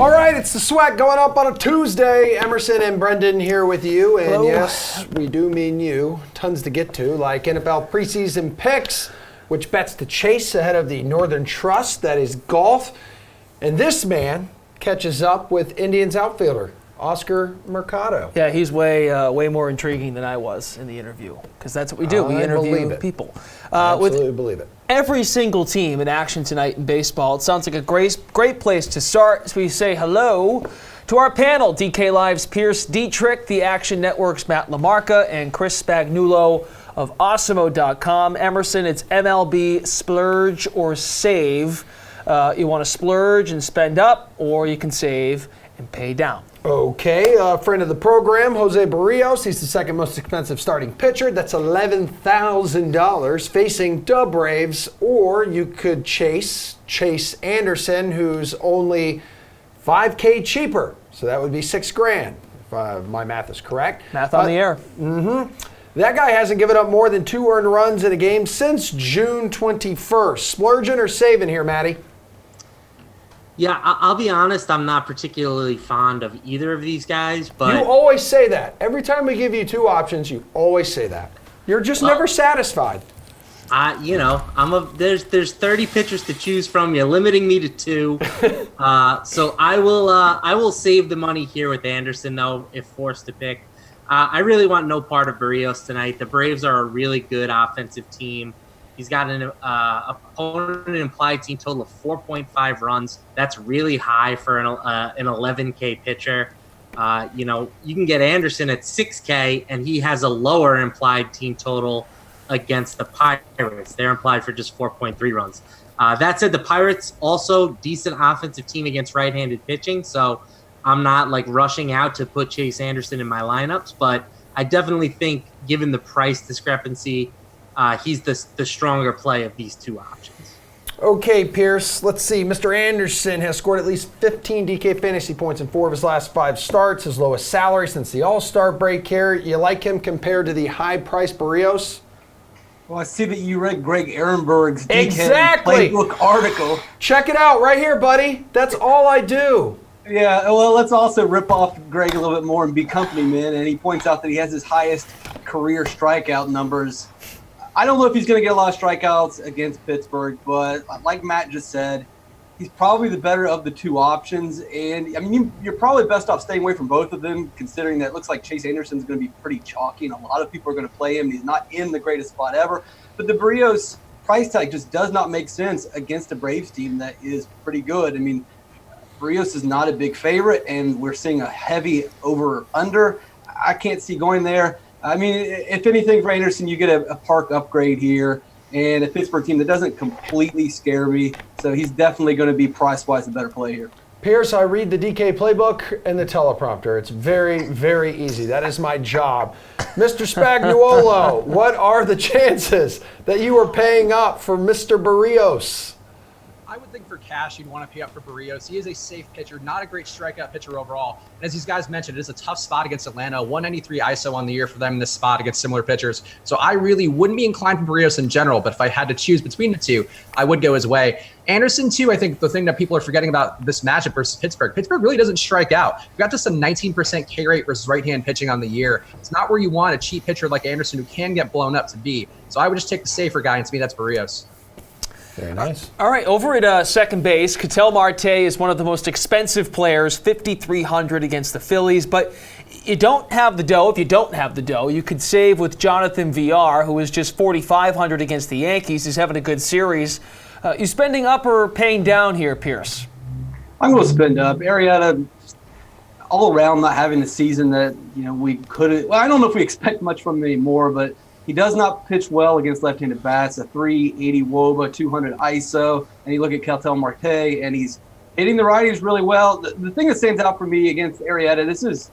All right, it's the sweat going up on a Tuesday. Emerson and Brendan here with you. And Hello. yes, we do mean you. Tons to get to, like NFL preseason picks, which bets to chase ahead of the Northern Trust, that is golf. And this man catches up with Indians outfielder Oscar Marcado. Yeah, he's way more intriguing than I was in the interview, because that's what we do. We interview people. I absolutely believe it. Every single team in action tonight in baseball. It sounds like a great place to start. So we say hello to our panel: DK Live's Pierce Dietrich, the Action Network's Matt LaMarca, and Chris Spagnuolo of Awesemo.com. Emerson, it's MLB splurge or save. You want to splurge and spend up, or you can save and pay down. Okay, friend of the program, Jose Barrios. He's the second most expensive starting pitcher. That's $11,000 facing the Braves. Or you could chase Chase Anderson, who's only $5K cheaper. So that would be $6,000, if my math is correct. Math on the air. Mm-hmm. That guy hasn't given up more than 2 earned runs in a game since June 21st. Splurging or saving here, Matty? Yeah, I'll be honest, I'm not particularly fond of either of these guys, but... You always say that. Every time we give you 2 options, you always say that. You're just never satisfied. There's 30 pitchers to choose from. You're limiting me to 2. So I will save the money here with Anderson, though, if forced to pick. I really want no part of Barrios tonight. The Braves are a really good offensive team. He's got an opponent implied team total of 4.5 runs. That's really high for an 11K pitcher. You can get Anderson at 6K, and he has a lower implied team total against the Pirates. They're implied for just 4.3 runs. That said, the Pirates also decent offensive team against right-handed pitching, so I'm not rushing out to put Chase Anderson in my lineups, but I definitely think, given the price discrepancy, he's the stronger play of these 2 options. Okay, Pierce, let's see. Mr. Anderson has scored at least 15 DK fantasy points in 4 of his last 5 starts, his lowest salary since the All-Star break here. You like him compared to the high-priced Barrios? Well, I see that you read Greg Ehrenberg's DK playbook article. Check it out right here, buddy. That's all I do. Yeah, well, let's also rip off Greg a little bit more and be company man. And he points out that he has his highest career strikeout numbers. I don't know if he's going to get a lot of strikeouts against Pittsburgh, but like Matt just said, he's probably the better of the 2 options. And, I mean, you're probably best off staying away from both of them, considering that it looks like Chase Anderson's going to be pretty chalky, and a lot of people are going to play him. He's not in the greatest spot ever. But the Barrios price tag just does not make sense against a Braves team that is pretty good. I mean, Barrios is not a big favorite, and we're seeing a heavy over-under. I can't see going there. I mean, if anything for Anderson, you get a park upgrade here and a Pittsburgh team that doesn't completely scare me. So he's definitely going to be price-wise a better play here. Pierce, I read the DK playbook and the teleprompter. It's very, very easy. That is my job. Mr. Spagnuolo, what are the chances that you are paying up for Mr. Barrios? I would think for cash, you'd want to pay up for Barrios. He is a safe pitcher, not a great strikeout pitcher overall. And as these guys mentioned, it is a tough spot against Atlanta. 193 ISO on the year for them in this spot against similar pitchers. So I really wouldn't be inclined for Barrios in general, but if I had to choose between the 2, I would go his way. Anderson, too, I think the thing that people are forgetting about this matchup versus Pittsburgh really doesn't strike out. We've got just a 19% K rate versus right-hand pitching on the year. It's not where you want a cheap pitcher like Anderson who can get blown up to be. So I would just take the safer guy, and to me, that's Barrios. Very nice. All right, over at second base, Ketel Marte is one of the most expensive players, $5,300 against the Phillies. But you don't have the dough. If you don't have the dough, you could save with Jonathan VR, who is just $4,500 against the Yankees. He's having a good series. You spending up or paying down here, Pierce? I'm going to spend up. Arrieta, all around, not having the season that we could. Well, I don't know if we expect much from him anymore, but he does not pitch well against left-handed bats. A 380 WOBA, 200 ISO, and you look at Ketel Marte, and he's hitting the righties really well. The thing that stands out for me against Arrieta, this is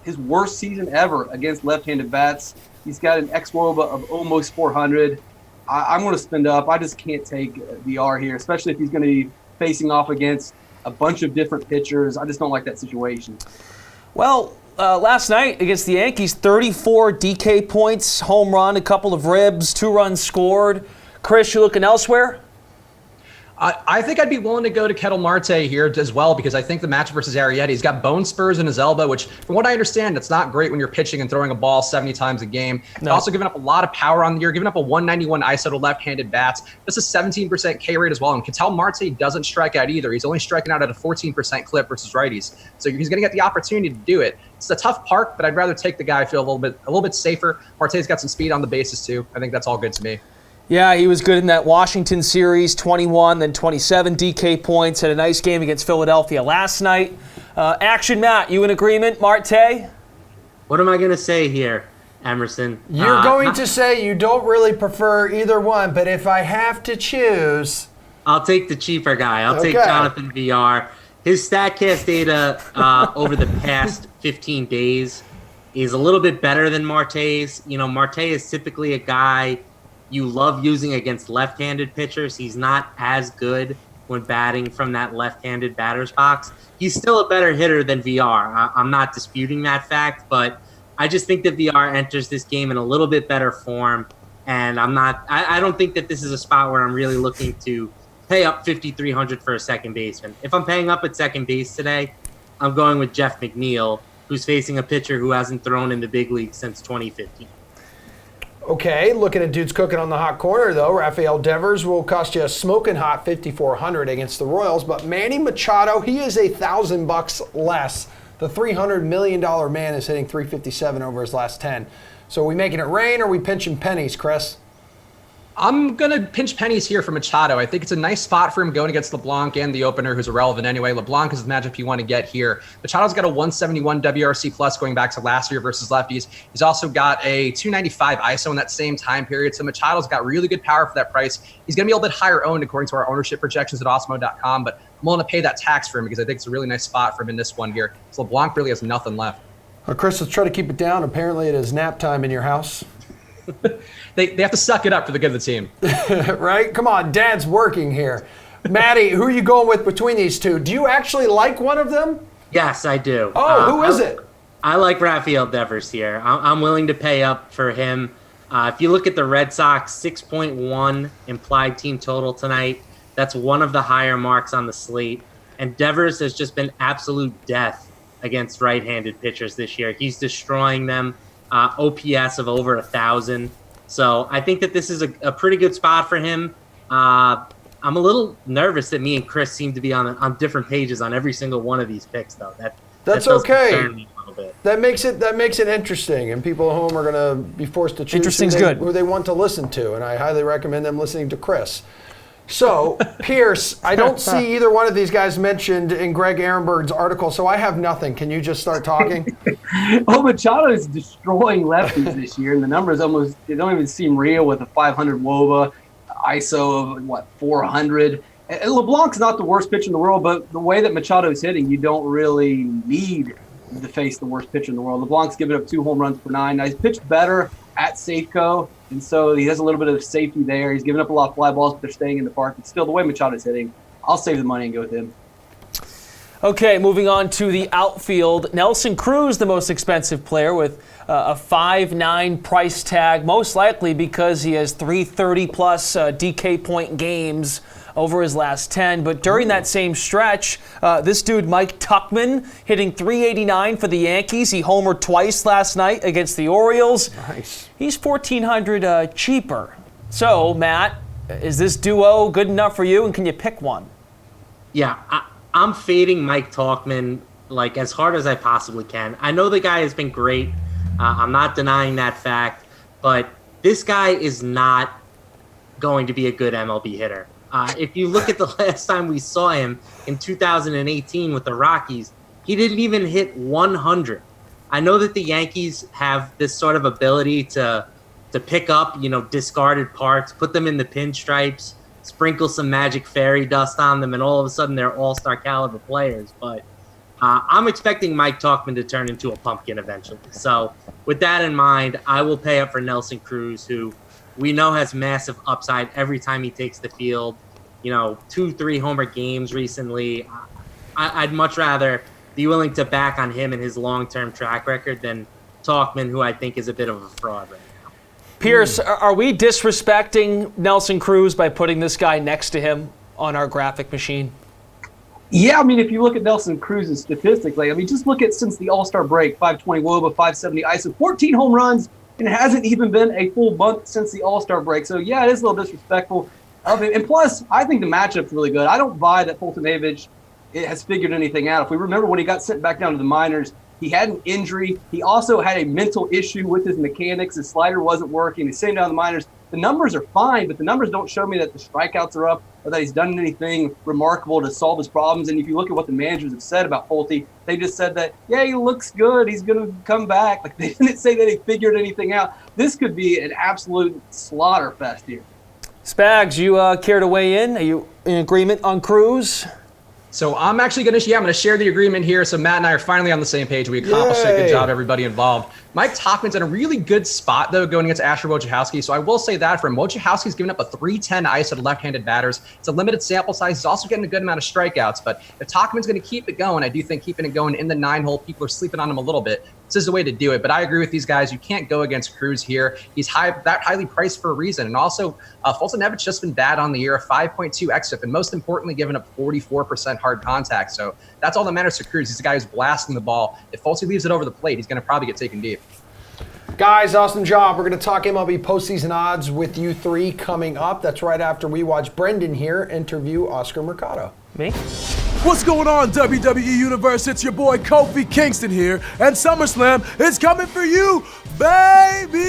his worst season ever against left-handed bats. He's got an xWOBA of almost 400. I'm going to spend up. I just can't take VR here, especially if he's going to be facing off against a bunch of different pitchers. I just don't like that situation. Well, last night against the Yankees, 34 DK points, home run, a couple of ribs, 2 runs scored. Chris, you looking elsewhere? I think I'd be willing to go to Ketel Marte here as well, because I think the matchup versus Arrieta, he's got bone spurs in his elbow, which from what I understand, it's not great when you're pitching and throwing a ball 70 times a game. No. Also giving up a lot of power on the year, giving up a 191 ISO to left-handed bats. This is 17% K rate as well. And Ketel Marte doesn't strike out either. He's only striking out at a 14% clip versus righties. So he's going to get the opportunity to do it. It's a tough park, but I'd rather take the guy I feel a little bit safer. Marte's got some speed on the bases too. I think that's all good to me. Yeah, he was good in that Washington series, 21, then 27 DK points. Had a nice game against Philadelphia last night. Action, Matt, you in agreement, Marte? What am I going to say here, Emerson? You're going to say you don't really prefer either one, but if I have to choose... I'll take the cheaper guy. I'll take Jonathan VR. His StatCast data over the past 15 days is a little bit better than Marte's. You know, Marte is typically a guy you love using against left-handed pitchers. He's not as good when batting from that left-handed batter's box. He's still a better hitter than VR. I'm not disputing that fact, but I just think that VR enters this game in a little bit better form, and I don't think that this is a spot where I'm really looking to pay up $5,300 for a second baseman. If I'm paying up at second base today, I'm going with Jeff McNeil, who's facing a pitcher who hasn't thrown in the big league since 2015. Okay, looking at dudes cooking on the hot corner, though, Rafael Devers will cost you a smoking hot $5,400 against the Royals, but Manny Machado, he is $1,000 less. The $300 million man is hitting $357 over his last 10. So are we making it rain, or are we pinching pennies, Chris? I'm going to pinch pennies here for Machado. I think it's a nice spot for him going against LeBlanc and the opener, who's irrelevant anyway. LeBlanc is the matchup you want to get here. Machado's got a 171 WRC plus going back to last year versus lefties. He's also got a 295 ISO in that same time period. So Machado's got really good power for that price. He's going to be a little bit higher owned according to our ownership projections at Osmo.com, but I'm willing to pay that tax for him because I think it's a really nice spot for him in this one here. So LeBlanc really has nothing left. Chris, let's try to keep it down. Apparently it is nap time in your house. They have to suck it up for the good of the team. Right? Come on, Dad's working here. Maddie, who are you going with between these two? Do you actually like one of them? Yes, I do. Oh, who is it? I like Rafael Devers here. I'm willing to pay up for him. If you look at the Red Sox, 6.1 implied team total tonight. That's one of the higher marks on the slate. And Devers has just been absolute death against right-handed pitchers this year. He's destroying them. OPS of over 1,000. So I think that this is a pretty good spot for him. I'm a little nervous that me and Chris seem to be on different pages on every single one of these picks, though. That's okay. That makes it interesting, and people at home are going to be forced to choose who they want to listen to, and I highly recommend them listening to Chris. So, Pierce, I don't see either one of these guys mentioned in Greg Ehrenberg's article, so I have nothing. Can you just start talking? Machado is destroying lefties this year, and the numbers they don't even seem real with a 500 WOBA, ISO of, 400. And LeBlanc's not the worst pitcher in the world, but the way that Machado is hitting, you don't really need to face the worst pitcher in the world. LeBlanc's given up 2 home runs per 9. Now, he's pitched better at Safeco, and so he has a little bit of safety there. He's given up a lot of fly balls, but they're staying in the park. But still, the way Machado's hitting, I'll save the money and go with him. Okay, moving on to the outfield. Nelson Cruz, the most expensive player, with a 5.9 price tag, most likely because he has 330-plus DK point games over his last 10. But during that same stretch, this dude, Mike Tuchman, hitting 389 for the Yankees. He homered twice last night against the Orioles. Nice. He's $1,400 cheaper. So, Matt, is this duo good enough for you, and can you pick one? Yeah, I'm fading Mike Tuchman like as hard as I possibly can. I know the guy has been great. I'm not denying that fact, but this guy is not going to be a good MLB hitter. If you look at the last time we saw him in 2018 with the Rockies, he didn't even hit 100. I know that the Yankees have this sort of ability to pick up, discarded parts, put them in the pinstripes, sprinkle some magic fairy dust on them, and all of a sudden they're all-star caliber players. But I'm expecting Mike Tuchman to turn into a pumpkin eventually. So with that in mind, I will pay up for Nelson Cruz, who we know has massive upside every time he takes the field. 2-3 homer games recently. I'd much rather be willing to back on him and his long-term track record than Tuchman, who I think is a bit of a fraud right now. Pierce, are we disrespecting Nelson Cruz by putting this guy next to him on our graphic machine. Yeah, I mean, if you look at Nelson Cruz's statistically, I mean, just look at since the All-Star break, 520 WOBA, 570 ISO, 14 home runs, and it hasn't even been a full month since the All-Star break. So, yeah, it is a little disrespectful of it. And plus, I think the matchup's really good. I don't buy that Foltynewicz has figured anything out. If we remember when he got sent back down to the minors, he had an injury. He also had a mental issue with his mechanics. His slider wasn't working. He's sitting down the minors. The numbers are fine, but the numbers don't show me that the strikeouts are up or that he's done anything remarkable to solve his problems. And if you look at what the managers have said about Folty, they just said that, yeah, he looks good. He's going to come back. Like, they didn't say that he figured anything out. This could be an absolute slaughter fest here. Spags, you care to weigh in? Are you in agreement on Cruz? So I'm actually going to share the agreement here. So Matt and I are finally on the same page. We accomplished it. Good job, everybody involved. Mike Tauchman's in a really good spot, though, going against Asher Wojciechowski. So I will say that for him. Wojciechowski's given up a 310 ISO to left-handed batters. It's a limited sample size. He's also getting a good amount of strikeouts. But if Tauchman's going to keep it going, I do think keeping it going in the 9-hole, people are sleeping on him a little bit. This is the way to do it. But I agree with these guys. You can't go against Cruz here. He's that highly priced for a reason. And also, Foltynewicz just been bad on the year, a 5.2 xFIP, and most importantly, giving up 44% hard contact. So that's all that matters to Cruz. He's the guy who's blasting the ball. If Folty leaves it over the plate, he's going to probably get taken deep. Guys, awesome job. We're going to talk MLB postseason odds with you three coming up. That's right after we watch Brendan here interview Oscar Marcado. Me? What's going on, WWE Universe? It's your boy Kofi Kingston here, and SummerSlam is coming for you, baby!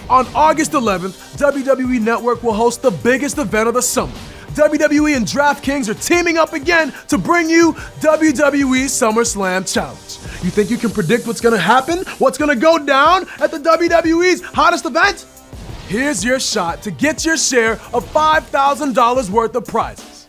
On August 11th, WWE Network will host the biggest event of the summer. WWE and DraftKings are teaming up again to bring you WWE SummerSlam Challenge. You think you can predict what's going to happen? What's going to go down at the WWE's hottest event? Here's your shot to get your share of $5,000 worth of prizes.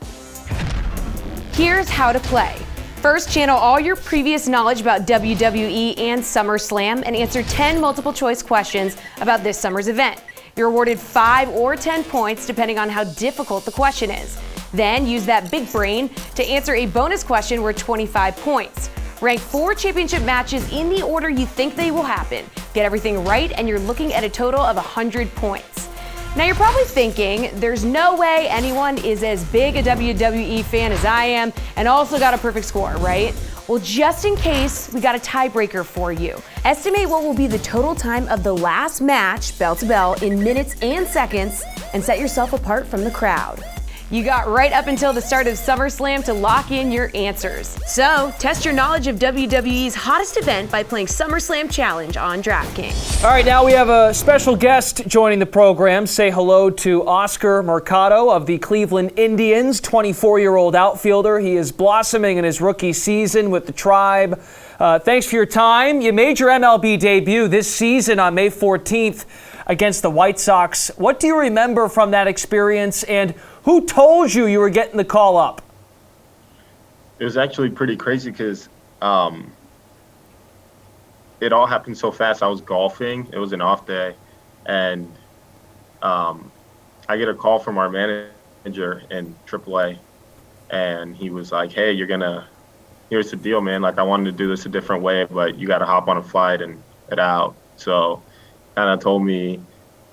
Here's how to play. First, channel all your previous knowledge about WWE and SummerSlam and answer 10 multiple choice questions about this summer's event. You're awarded 5 or 10 points depending on how difficult the question is. Then use that big brain to answer a bonus question worth 25 points. Rank 4 championship matches in the order you think they will happen. Get everything right and you're looking at a total of 100 points. Now you're probably thinking, there's no way anyone is as big a WWE fan as I am and also got a perfect score, right? Well, just in case, we got a tiebreaker for you. Estimate what will be the total time of the last match, bell to bell, in minutes and seconds, and set yourself apart from the crowd. You got right up until the start of SummerSlam to lock in your answers. So, test your knowledge of WWE's hottest event by playing SummerSlam Challenge on DraftKings. All right, now we have a special guest joining the program. Say hello to Oscar Marcado of the Cleveland Indians, 24-year-old outfielder. He is blossoming in his rookie season with the Tribe. Thanks for your time. You made your MLB debut this season on May 14th against the White Sox. What do you remember from that experience, and who told you were getting the call up? It was actually pretty crazy because it all happened so fast. I was golfing. It was an off day. And I get a call from our manager in AAA. And he was like, hey, here's the deal, man. Like, I wanted to do this a different way, but you got to hop on a flight and get out. So kind of told me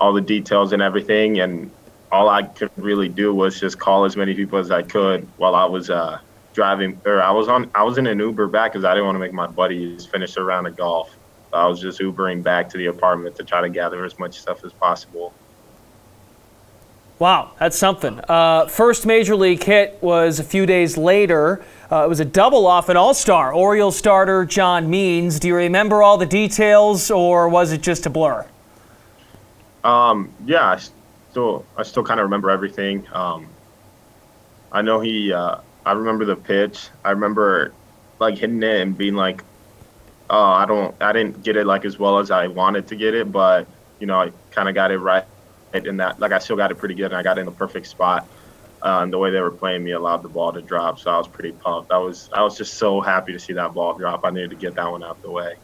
all the details and everything. And all I could really do was just call as many people as I could while I was driving, or I was in an Uber back because I didn't want to make my buddies finish a round of golf. So I was just Ubering back to the apartment to try to gather as much stuff as possible. Wow, that's something. First major league hit was a few days later. It was a double off an all-star, Orioles starter John Means. Do you remember all the details, or was it just a blur? Yeah, I still kind of remember everything. I know I remember the pitch. I remember like hitting it and being like, oh, I didn't get it like as well as I wanted to get it, but I kind of got it right in that. Like, I still got it pretty good, and I got it in the perfect spot. And the way they were playing me allowed the ball to drop, so I was pretty pumped. I was just so happy to see that ball drop. I needed to get that one out of the way.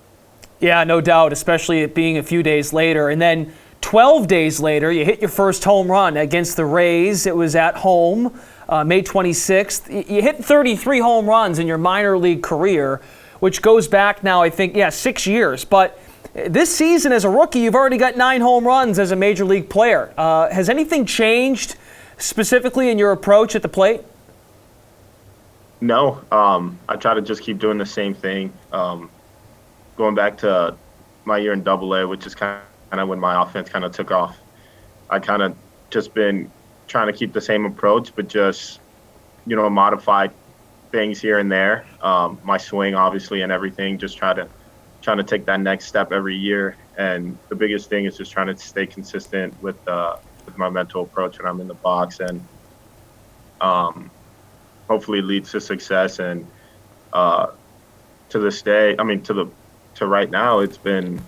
Yeah, no doubt, especially it being a few days later. And then 12 days later, you hit your first home run against the Rays. It was at home, May 26th. You hit 33 home runs in your minor league career, which goes back now, I think, 6 years. But this season as a rookie, you've already got 9 home runs as a major league player. Has anything changed specifically in your approach at the plate? No, I try to just keep doing the same thing. Going back to my year in AA, which is kind of when my offense kind of took off. I kind of just been trying to keep the same approach, but just, modify things here and there. My swing, obviously, and everything, just trying to take that next step every year. And the biggest thing is just trying to stay consistent with my mental approach when I'm in the box, and hopefully it leads to success. And to this day, to right now, it's been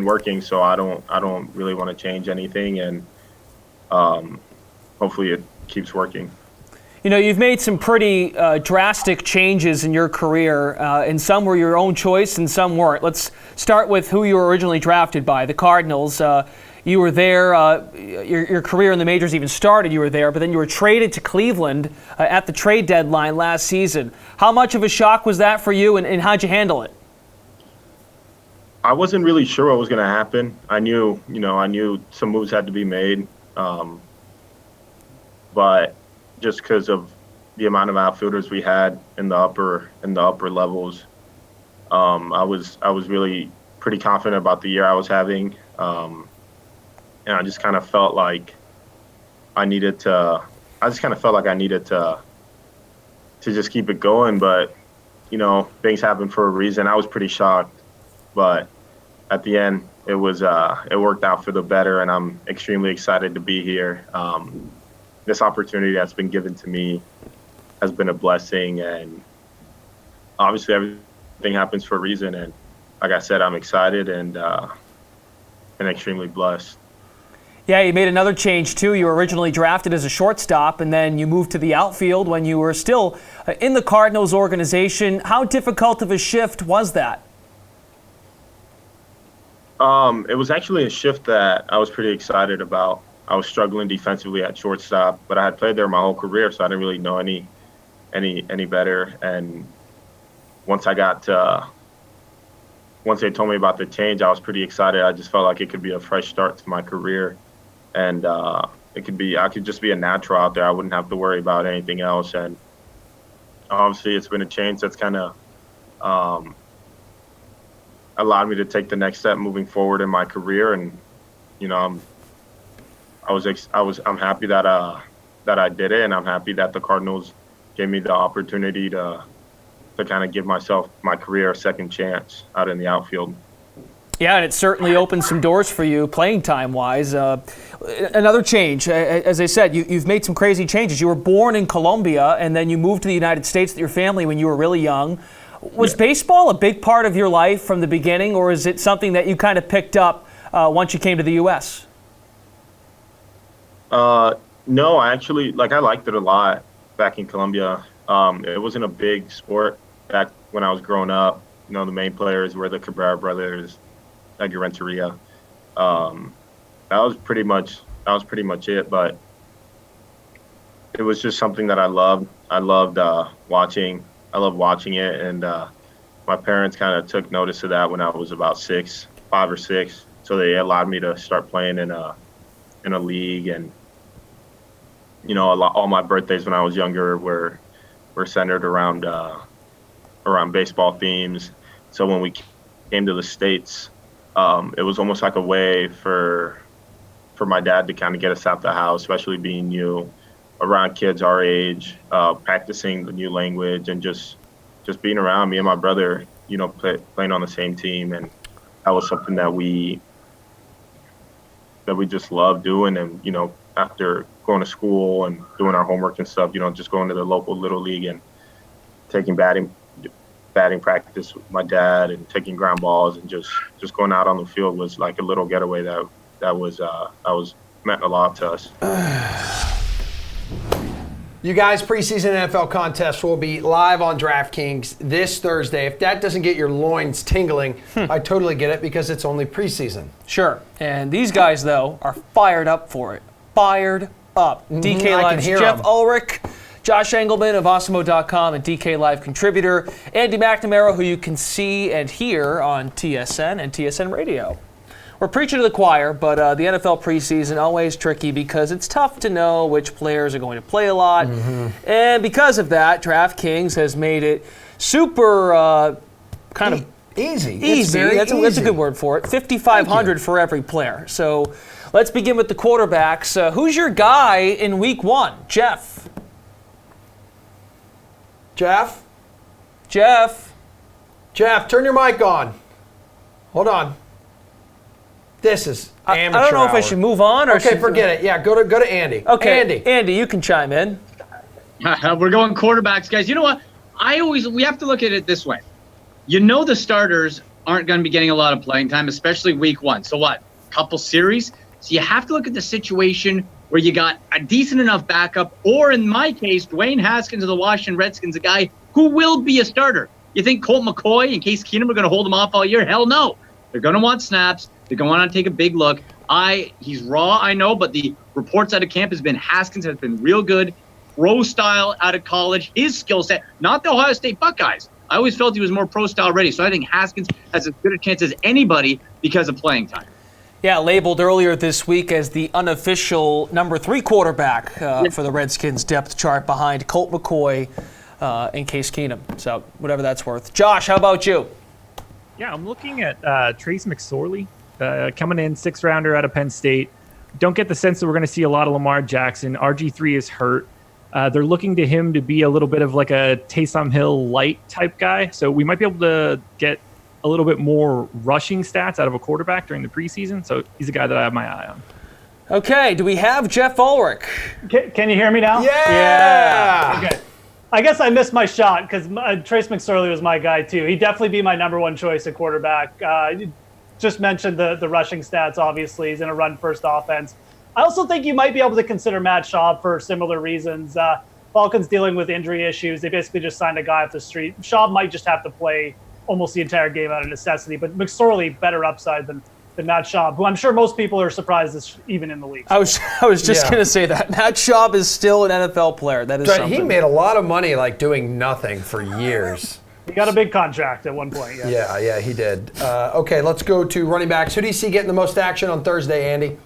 working. So I don't really want to change anything, and hopefully it keeps working. You've made some pretty drastic changes in your career, and some were your own choice and some weren't. Let's start with who you were originally drafted by, the Cardinals. You were there, your career in the majors even started, you were there, but then you were traded to Cleveland at the trade deadline last season. How much of a shock was that for you, and how'd you handle it? I wasn't really sure what was going to happen. I knew some moves had to be made, but just because of the amount of outfielders we had in the upper levels, I was really pretty confident about the year I was having, and I just kind of felt like I needed to just keep it going. But things happen for a reason. I was pretty shocked, but at the end, it worked out for the better, and I'm extremely excited to be here. This opportunity that's been given to me has been a blessing, and obviously everything happens for a reason. And like I said, I'm excited and extremely blessed. Yeah, you made another change too. You were originally drafted as a shortstop, and then you moved to the outfield when you were still in the Cardinals organization. How difficult of a shift was that? It was actually a shift that I was pretty excited about. I was struggling defensively at shortstop, but I had played there my whole career, so I didn't really know any better. And once they told me about the change, I was pretty excited. I just felt like it could be a fresh start to my career, and I could just be a natural out there. I wouldn't have to worry about anything else. And obviously, it's been a change that's kind of allowed me to take the next step moving forward in my career. And I'm happy that I did it, and I'm happy that the Cardinals gave me the opportunity to kind of give my career a second chance out in the outfield. Yeah, and it certainly opened some doors for you playing time-wise. Another change, as I said, you've made some crazy changes. You were born in Colombia, and then you moved to the United States with your family when you were really young. Was baseball a big part of your life from the beginning, or is it something that you kind of picked up once you came to the U.S.? No, I actually, I liked it a lot back in Colombia. It wasn't a big sport back when I was growing up. The main players were the Cabrera brothers, Edgar Renteria. That was pretty much it, but it was just something that I loved. I loved watching it, and my parents kind of took notice of that when I was about 5 or 6. So they allowed me to start playing in a league, and all my birthdays when I was younger were centered around baseball themes. So when we came to the States, it was almost like a way for my dad to kind of get us out the house, especially being new, around kids our age, practicing the new language, and just being around me and my brother, playing on the same team. And that was something that we just loved doing. And after going to school and doing our homework and stuff, just going to the local little league and taking batting practice with my dad and taking ground balls and just going out on the field was like a little getaway that was meant a lot to us. You guys, preseason NFL contest will be live on DraftKings this Thursday. If that doesn't get your loins tingling, I totally get it, because it's only preseason. Sure. And these guys, though, are fired up for it. Fired up. DK Live's Jeff Ulrich, Josh Engelman of Awesemo.com, and DK Live contributor Andy McNamara, who you can see and hear on TSN and TSN Radio. we're preaching to the choir, but the NFL preseason always tricky because it's tough to know which players are going to play a lot. And because of that, DraftKings has made it super kind of easy. That's a good word for it. $5,500 for every player. So let's begin with the quarterbacks. Who's your guy in week 1? Jeff. Jeff, turn your mic on. Hold on. This is amateur I don't know if I hour. should move on or Okay, forget it. Yeah, go to Andy. Okay, Andy, you can chime in. We're going quarterbacks, guys. You know what? We have to look at it this way. You know the starters aren't going to be getting a lot of playing time, especially week 1. So what? Couple series? So you have to look at the situation where you got a decent enough backup, or in my case, Dwayne Haskins of the Washington Redskins, a guy who will be a starter. You think Colt McCoy and Case Keenum are going to hold him off all year? Hell no. They're going to want snaps. They're going to want to take a big look. He's raw, I know, but the reports out of camp has been Haskins has been real good, pro style out of college. His skill set, not the Ohio State Buckeyes. I always felt he was more pro style ready. So I think Haskins has as good a chance as anybody because of playing time. Yeah, labeled earlier this week as the unofficial number 3 quarterback for the Redskins depth chart behind Colt McCoy and Case Keenum. So whatever that's worth. Josh, how about you? Yeah, I'm looking at Trace McSorley coming in 6th rounder out of Penn State. Don't get the sense that we're going to see a lot of Lamar Jackson. RG3 is hurt. They're looking to him to be a little bit of like a Taysom Hill light type guy. So we might be able to get a little bit more rushing stats out of a quarterback during the preseason. So he's a guy that I have my eye on. Okay, do we have Jeff Ulrich? Can you hear me now? Yeah. Okay. I guess I missed my shot because Trace McSorley was my guy too. He'd definitely be my number 1 choice at quarterback. You just mentioned the rushing stats, obviously. He's in a run-first offense. I also think you might be able to consider Matt Schaub for similar reasons. Falcons dealing with injury issues. They basically just signed a guy off the street. Schaub might just have to play almost the entire game out of necessity, but McSorley better upside than Matt Schaub, who I'm sure most people are surprised is even in the league. I was just going to say that. Matt Schaub is still an NFL player. That is something. He made a lot of money doing nothing for years. He got a big contract at one point. Yeah, he did. Okay, let's go to running backs. Who do you see getting the most action on Thursday, Andy?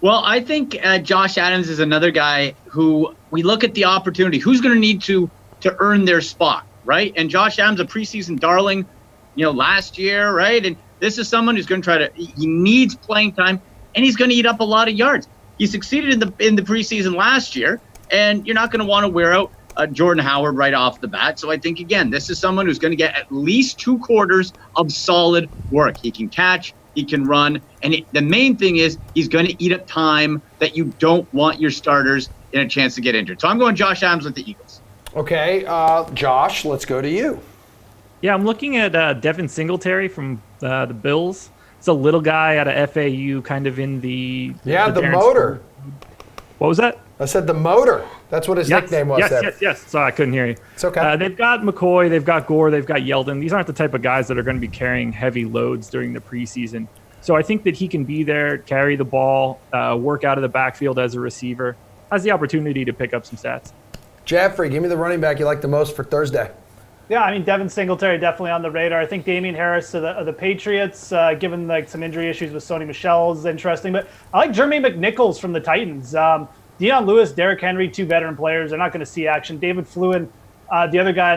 Well, I think Josh Adams is another guy who we look at the opportunity. Who's going to need to earn their spot, right? And Josh Adams, a preseason darling, last year, right? And this is someone who's going to he needs playing time, and he's going to eat up a lot of yards. He succeeded in the preseason last year, and you're not going to want to wear out Jordan Howard right off the bat. So I think, again, this is someone who's going to get at least 2 quarters of solid work. He can catch, he can run, and the main thing is he's going to eat up time that you don't want your starters in a chance to get injured. So I'm going Josh Adams with the Eagles. Okay, Josh, let's go to you. Yeah, I'm looking at Devon Singletary from the Bills. It's a little guy out of FAU, kind of in the motor. What was that? I said the motor. That's what his nickname was. Yes. Sorry, I couldn't hear you. It's okay. They've got McCoy, they've got Gore, they've got Yeldon. These aren't the type of guys that are going to be carrying heavy loads during the preseason. So I think that he can be there, carry the ball, work out of the backfield as a receiver. Has the opportunity to pick up some stats. Jeffrey, give me the running back you like the most for Thursday. Yeah, I mean, Devin Singletary definitely on the radar. I think Damian Harris of the Patriots, given some injury issues with Sony Michel, is interesting. But I like Jermaine McNichols from the Titans. Deion Lewis, Derrick Henry, 2 veteran players. They're not going to see action. David Fluin, the other guy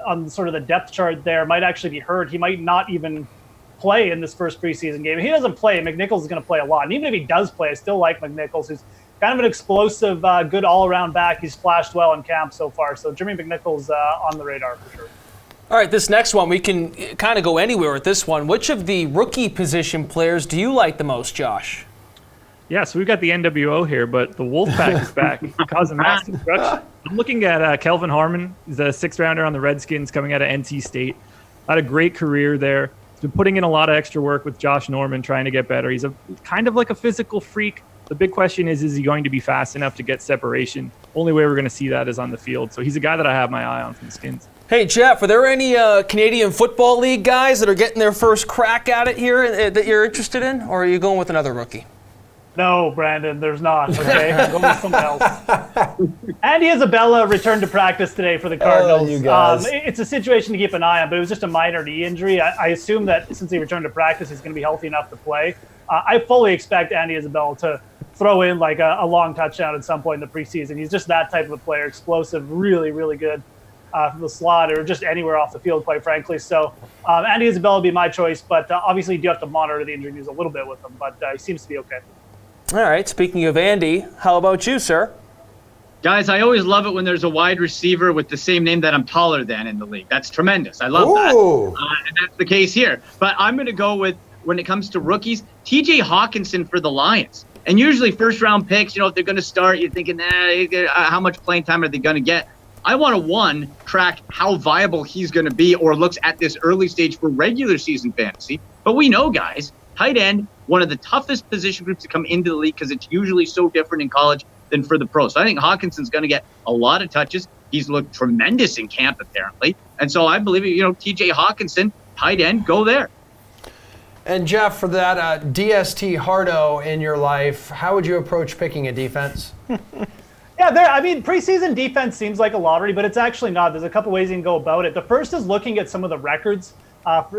on sort of the depth chart there, might actually be hurt. He might not even play in this first preseason game. If he doesn't play, McNichols is going to play a lot. And even if he does play, I still like McNichols, who's kind of an explosive, good all-around back. He's flashed well in camp so far. So Jermaine McNichols on the radar for sure. All right, this next one, we can kind of go anywhere with this one. Which of the rookie position players do you like the most, Josh? Yeah, so we've got the NWO here, but the Wolfpack is back, causing mass destruction. I'm looking at Kelvin Harmon. He's a 6th rounder on the Redskins coming out of NC State. Had a great career there. He's been putting in a lot of extra work with Josh Norman trying to get better. He's kind of like a physical freak. The big question is he going to be fast enough to get separation? Only way we're going to see that is on the field. So he's a guy that I have my eye on from the Skins. Hey, Jeff, are there any Canadian Football League guys that are getting their first crack at it here that you're interested in, or are you going with another rookie? No, Brandon, there's not. Okay, go with someone else. Andy Isabella returned to practice today for the Cardinals. you guys. It's a situation to keep an eye on, but it was just a minor knee injury. I assume that since he returned to practice, he's going to be healthy enough to play. I fully expect Andy Isabella to throw in like a long touchdown at some point in the preseason. He's just that type of a player, explosive, really, really good from the slot or just anywhere off the field, quite frankly. So Andy Isabella would be my choice, but obviously you do have to monitor the injury news a little bit with him, but he seems to be okay. All right, speaking of Andy, how about you, sir? Guys, I always love it when there's a wide receiver with the same name that I'm taller than in the league. That's tremendous. I love that. And that's the case here. But I'm going to go with, when it comes to rookies, TJ Hawkinson for the Lions. And usually first-round picks, if they're going to start, you're thinking, how much playing time are they going to get? I want to, track how viable he's going to be or looks at this early stage for regular season fantasy. But we know, guys, tight end, one of the toughest position groups to come into the league because it's usually so different in college than for the pros. So I think Hawkinson's going to get a lot of touches. He's looked tremendous in camp, apparently. And so I believe, TJ Hawkinson, tight end, go there. And Jeff, for that DST hardo in your life, how would you approach picking a defense? Yeah, preseason defense seems like a lottery, but it's actually not. There's a couple ways you can go about it. The first is looking at some of the records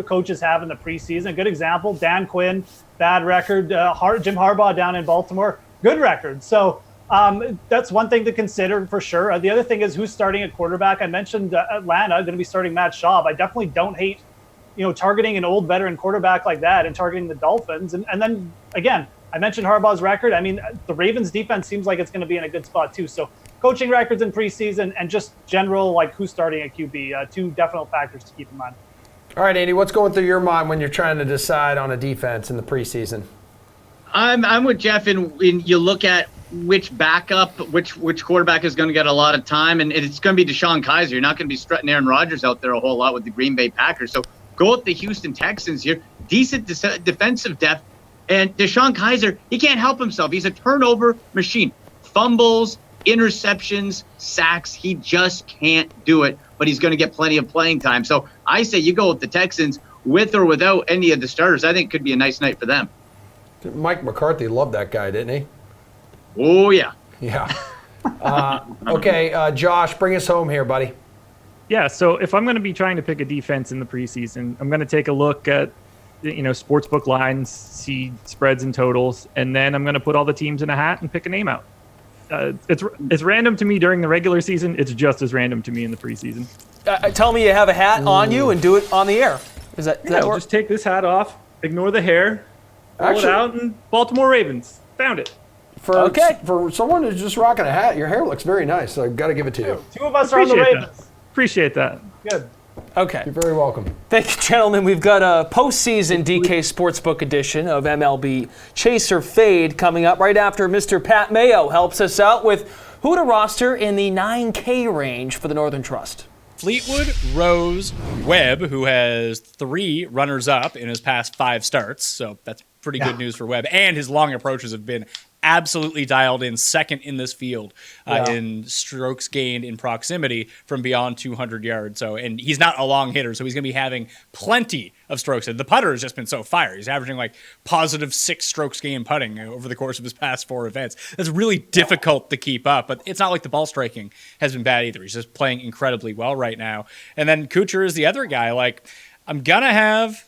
coaches have in the preseason. A good example, Dan Quinn, bad record. Jim Harbaugh down in Baltimore, good record. So that's one thing to consider for sure. The other thing is who's starting at quarterback. I mentioned Atlanta going to be starting Matt Schaub. I definitely don't hate, targeting an old veteran quarterback like that and targeting the Dolphins. And then, again, I mentioned Harbaugh's record. The Ravens defense seems like it's going to be in a good spot too. So coaching records in preseason and just general, like who's starting at QB, two definite factors to keep in mind. All right, Andy, what's going through your mind when you're trying to decide on a defense in the preseason? I'm with Jeff in you look at which backup, which quarterback is going to get a lot of time, and it's going to be Deshaun Kaiser. You're not going to be strutting Aaron Rodgers out there a whole lot with the Green Bay Packers. So go with the Houston Texans here. Decent defensive depth. And Deshaun Kaiser, he can't help himself. He's a turnover machine. Fumbles, interceptions, sacks. He just can't do it, but he's going to get plenty of playing time. So I say you go with the Texans with or without any of the starters. I think it could be a nice night for them. Mike McCarthy loved that guy, didn't he? Oh, yeah. Yeah. Okay, Josh, bring us home here, buddy. Yeah, so if I'm going to be trying to pick a defense in the preseason, I'm going to take a look at sportsbook lines, see spreads and totals, and then I'm going to put all the teams in a hat and pick a name out. It's random to me during the regular season. It's just as random to me in the preseason. Tell me you have a hat on you and do it on the air. Does that work? Just take this hat off, ignore the hair, pull it out, and Baltimore Ravens. Found it. For someone who's just rocking a hat, your hair looks very nice, so I've got to give it to you. Two of us are on the Ravens. Appreciate that. Good. Okay. You're very welcome. Thank you, gentlemen. We've got a postseason DK Sportsbook edition of MLB Chase or Fade coming up right after Mr. Pat Mayo helps us out with who to roster in the 9K range for the Northern Trust. Fleetwood, Rose, Webb, who has 3 runners-up in his past 5 starts, so that's pretty good news for Webb. And his long approaches have been absolutely dialed in, second in this field in strokes gained in proximity from beyond 200 yards. So, and he's not a long hitter, so he's going to be having plenty of strokes. The putter has just been so fire. He's averaging like positive 6 strokes gained putting over the course of his past 4 events. That's really difficult to keep up, but it's not like the ball striking has been bad either. He's just playing incredibly well right now. And then Kuchar is the other guy. Like, I'm going to have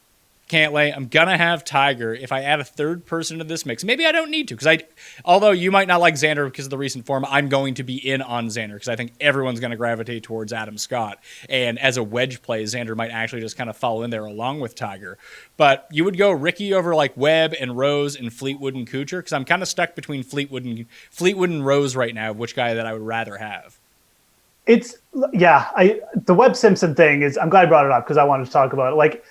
Cantlay, I'm going to have Tiger. If I add a third person to this mix, maybe I don't need to, because although you might not like Xander because of the recent form, I'm going to be in on Xander because I think everyone's going to gravitate towards Adam Scott. And as a wedge play, Xander might actually just kind of fall in there along with Tiger. But you would go Ricky over like Webb and Rose and Fleetwood and Kuchar, because I'm kind of stuck between Fleetwood and Rose right now, which guy that I would rather have. The Webb Simpson thing is, I'm glad I brought it up because I wanted to talk about it. Like,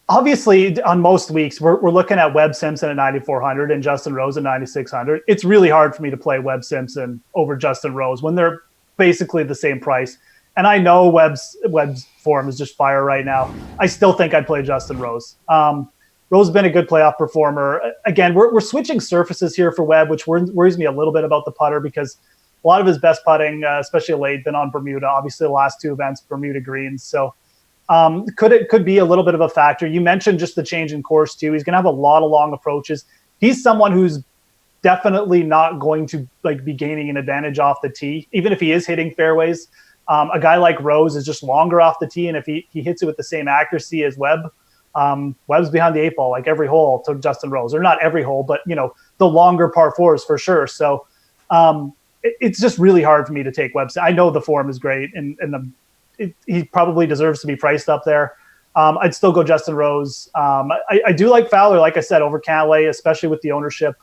obviously, on most weeks, we're looking at Webb Simpson at 9,400 and Justin Rose at 9,600. It's really hard for me to play Webb Simpson over Justin Rose when they're basically the same price. And I know Webb's form is just fire right now. I still think I'd play Justin Rose. Rose has been a good playoff performer. Again, we're switching surfaces here for Webb, which worries me a little bit about the putter because a lot of his best putting, especially late, been on Bermuda. Obviously, the last 2 events, Bermuda greens. So could be a little bit of a factor. You mentioned just the change in course too. He's going to have a lot of long approaches. He's someone who's definitely not going to be gaining an advantage off the tee, even if he is hitting fairways. A guy like Rose is just longer off the tee, and if he hits it with the same accuracy as Webb, Webb's behind the 8 ball like every hole to Justin Rose, or not every hole, but the longer par 4s for sure. So it's just really hard for me to take Webb. I know the form is great, and he probably deserves to be priced up there. I'd still go Justin Rose. I do like Fowler, like I said, over Cantlay, especially with the ownership.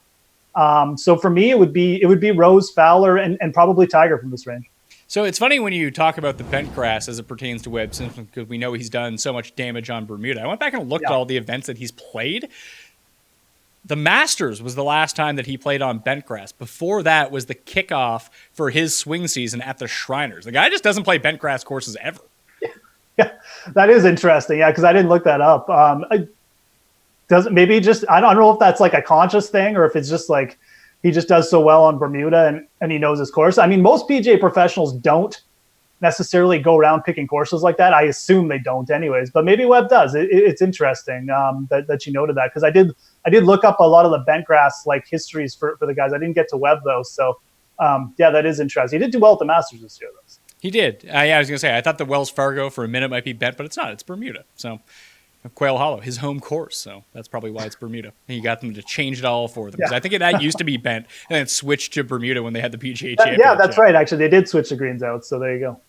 So for me, it would be Rose, Fowler, and probably Tiger from this range. So it's funny when you talk about the bent grass as it pertains to Webb Simpson, because we know he's done so much damage on Bermuda. I went back and looked at all the events that he's played. The Masters was the last time that he played on bent grass. Before that was the kickoff for his swing season at the Shriners. The guy just doesn't play bent grass courses ever. Yeah, that is interesting. Yeah, because I didn't look that up. I don't know if that's like a conscious thing or if it's just like he just does so well on Bermuda and he knows his course. I mean, most PGA professionals don't necessarily go around picking courses like that. I assume they don't anyways, but maybe Webb does. It's interesting that you noted that, because I did look up a lot of the bent grass histories for the guys. I didn't get to Webb though. So that is interesting. He did do well at the Masters this year though. He did. I was going to say, I thought the Wells Fargo for a minute might be bent, but it's not. It's Bermuda. So Quail Hollow, his home course. So that's probably why it's Bermuda. And he got them to change it all for them. Yeah. I think that used to be bent and then switched to Bermuda when they had the PGA Championship. Yeah, that's right. Actually, they did switch the greens out. So there you go.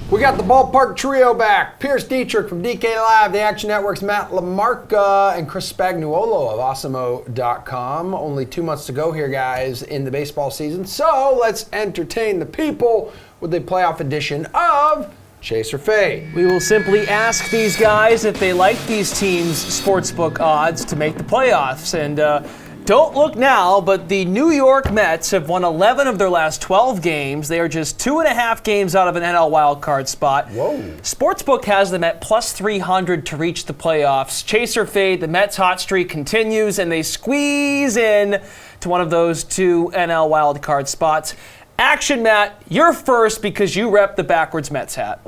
We got the ballpark trio back. Pierce Dietrich from DK Live, the Action Network's Matt LaMarca, and Chris Spagnuolo of Awesemo.com. Only 2 months to go here, guys, in the baseball season. So let's entertain the people with a playoff edition of Chase or Fade. We will simply ask these guys if they like these teams' sportsbook odds to make the playoffs. And don't look now, but the New York Mets have won 11 of their last 12 games. They are just 2.5 games out of an NL wildcard spot. Whoa. Sportsbook has them at plus 300 to reach the playoffs. Chase or Fade, the Mets hot streak continues, and they squeeze in to one of those 2 NL wildcard spots. Action, Matt, you're first because you rep the backwards Mets hat.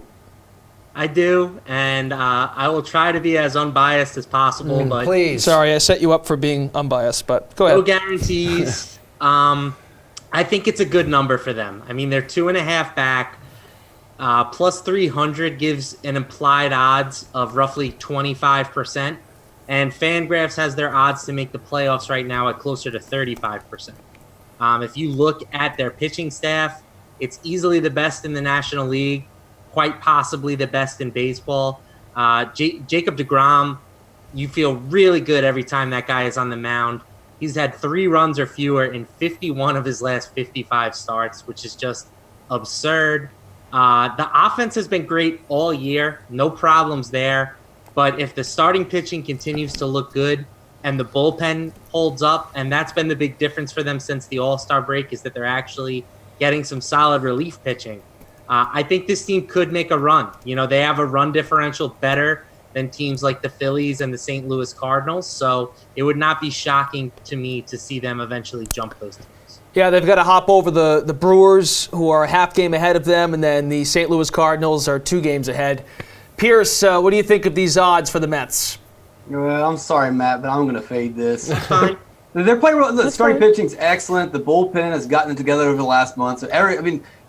I do, and I will try to be as unbiased as possible. But please. Sorry, I set you up for being unbiased, but go ahead. No guarantees. I think it's a good number for them. I mean, they're 2.5 back. Plus 300 gives an implied odds of roughly 25%. And Fangraphs has their odds to make the playoffs right now at closer to 35%. If you look at their pitching staff, it's easily the best in the National League, quite possibly the best in baseball. Jacob deGrom, you feel really good every time that guy is on the mound. He's had 3 runs or fewer in 51 of his last 55 starts, which is just absurd. The offense has been great all year. No problems there. But if the starting pitching continues to look good and the bullpen holds up, and that's been the big difference for them since the All-Star break, is that they're actually getting some solid relief pitching. I think this team could make a run. You know, they have a run differential better than teams like the Phillies and the St. Louis Cardinals. So it would not be shocking to me to see them eventually jump those teams. Yeah, they've got to hop over the Brewers, who are a half game ahead of them, and then the St. Louis Cardinals are 2 games ahead. Pierce, what do you think of these odds for the Mets? Well, I'm sorry, Matt, but I'm going to fade this. They're playing well. The starting pitching's excellent. The bullpen has gotten it together over the last month. So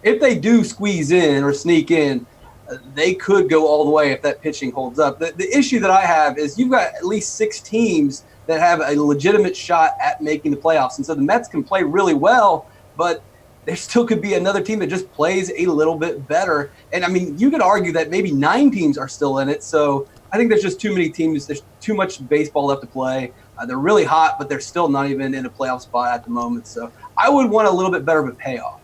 if they do squeeze in or sneak in, they could go all the way if that pitching holds up. The issue that I have is you've got at least 6 teams that have a legitimate shot at making the playoffs. And so the Mets can play really well, but there still could be another team that just plays a little bit better. And, I mean, you could argue that maybe 9 teams are still in it. So I think there's just too many teams. There's too much baseball left to play. They're really hot, but they're still not even in a playoff spot at the moment. So I would want a little bit better of a payoff.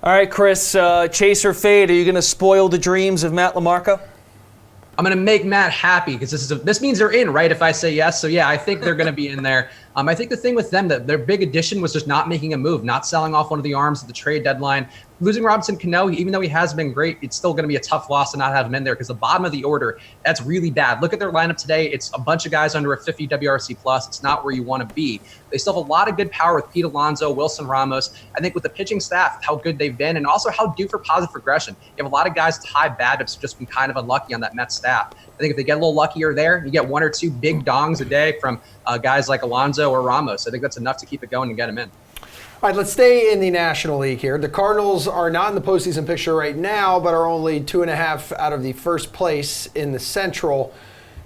All right, Chris, Chase or Fade, are you going to spoil the dreams of Matt LaMarca? I'm going to make Matt happy because this means they're in, right, if I say yes. So, yeah, I think they're going to be in there. I think the thing with them, that their big addition was just not making a move, not selling off one of the arms at the trade deadline. losing Robinson Cano, even though he has been great, it's still going to be a tough loss to not have him in there because the bottom of the order, that's really bad. Look at their lineup today. It's a bunch of guys under a 50 WRC plus. It's not where you want to be. They still have a lot of good power with Pete Alonso, Wilson Ramos. I think with the pitching staff, how good they've been, and also how due for positive regression. You have a lot of guys with high BABIPs who've just been kind of unlucky on that Mets staff. I think if they get a little luckier there, you get 1 or 2 big dongs a day from guys like Alonso or Ramos. I think that's enough to keep it going and get them in. All right, let's stay in the National League here. The Cardinals are not in the postseason picture right now, but are only 2.5 out of the first place in the Central.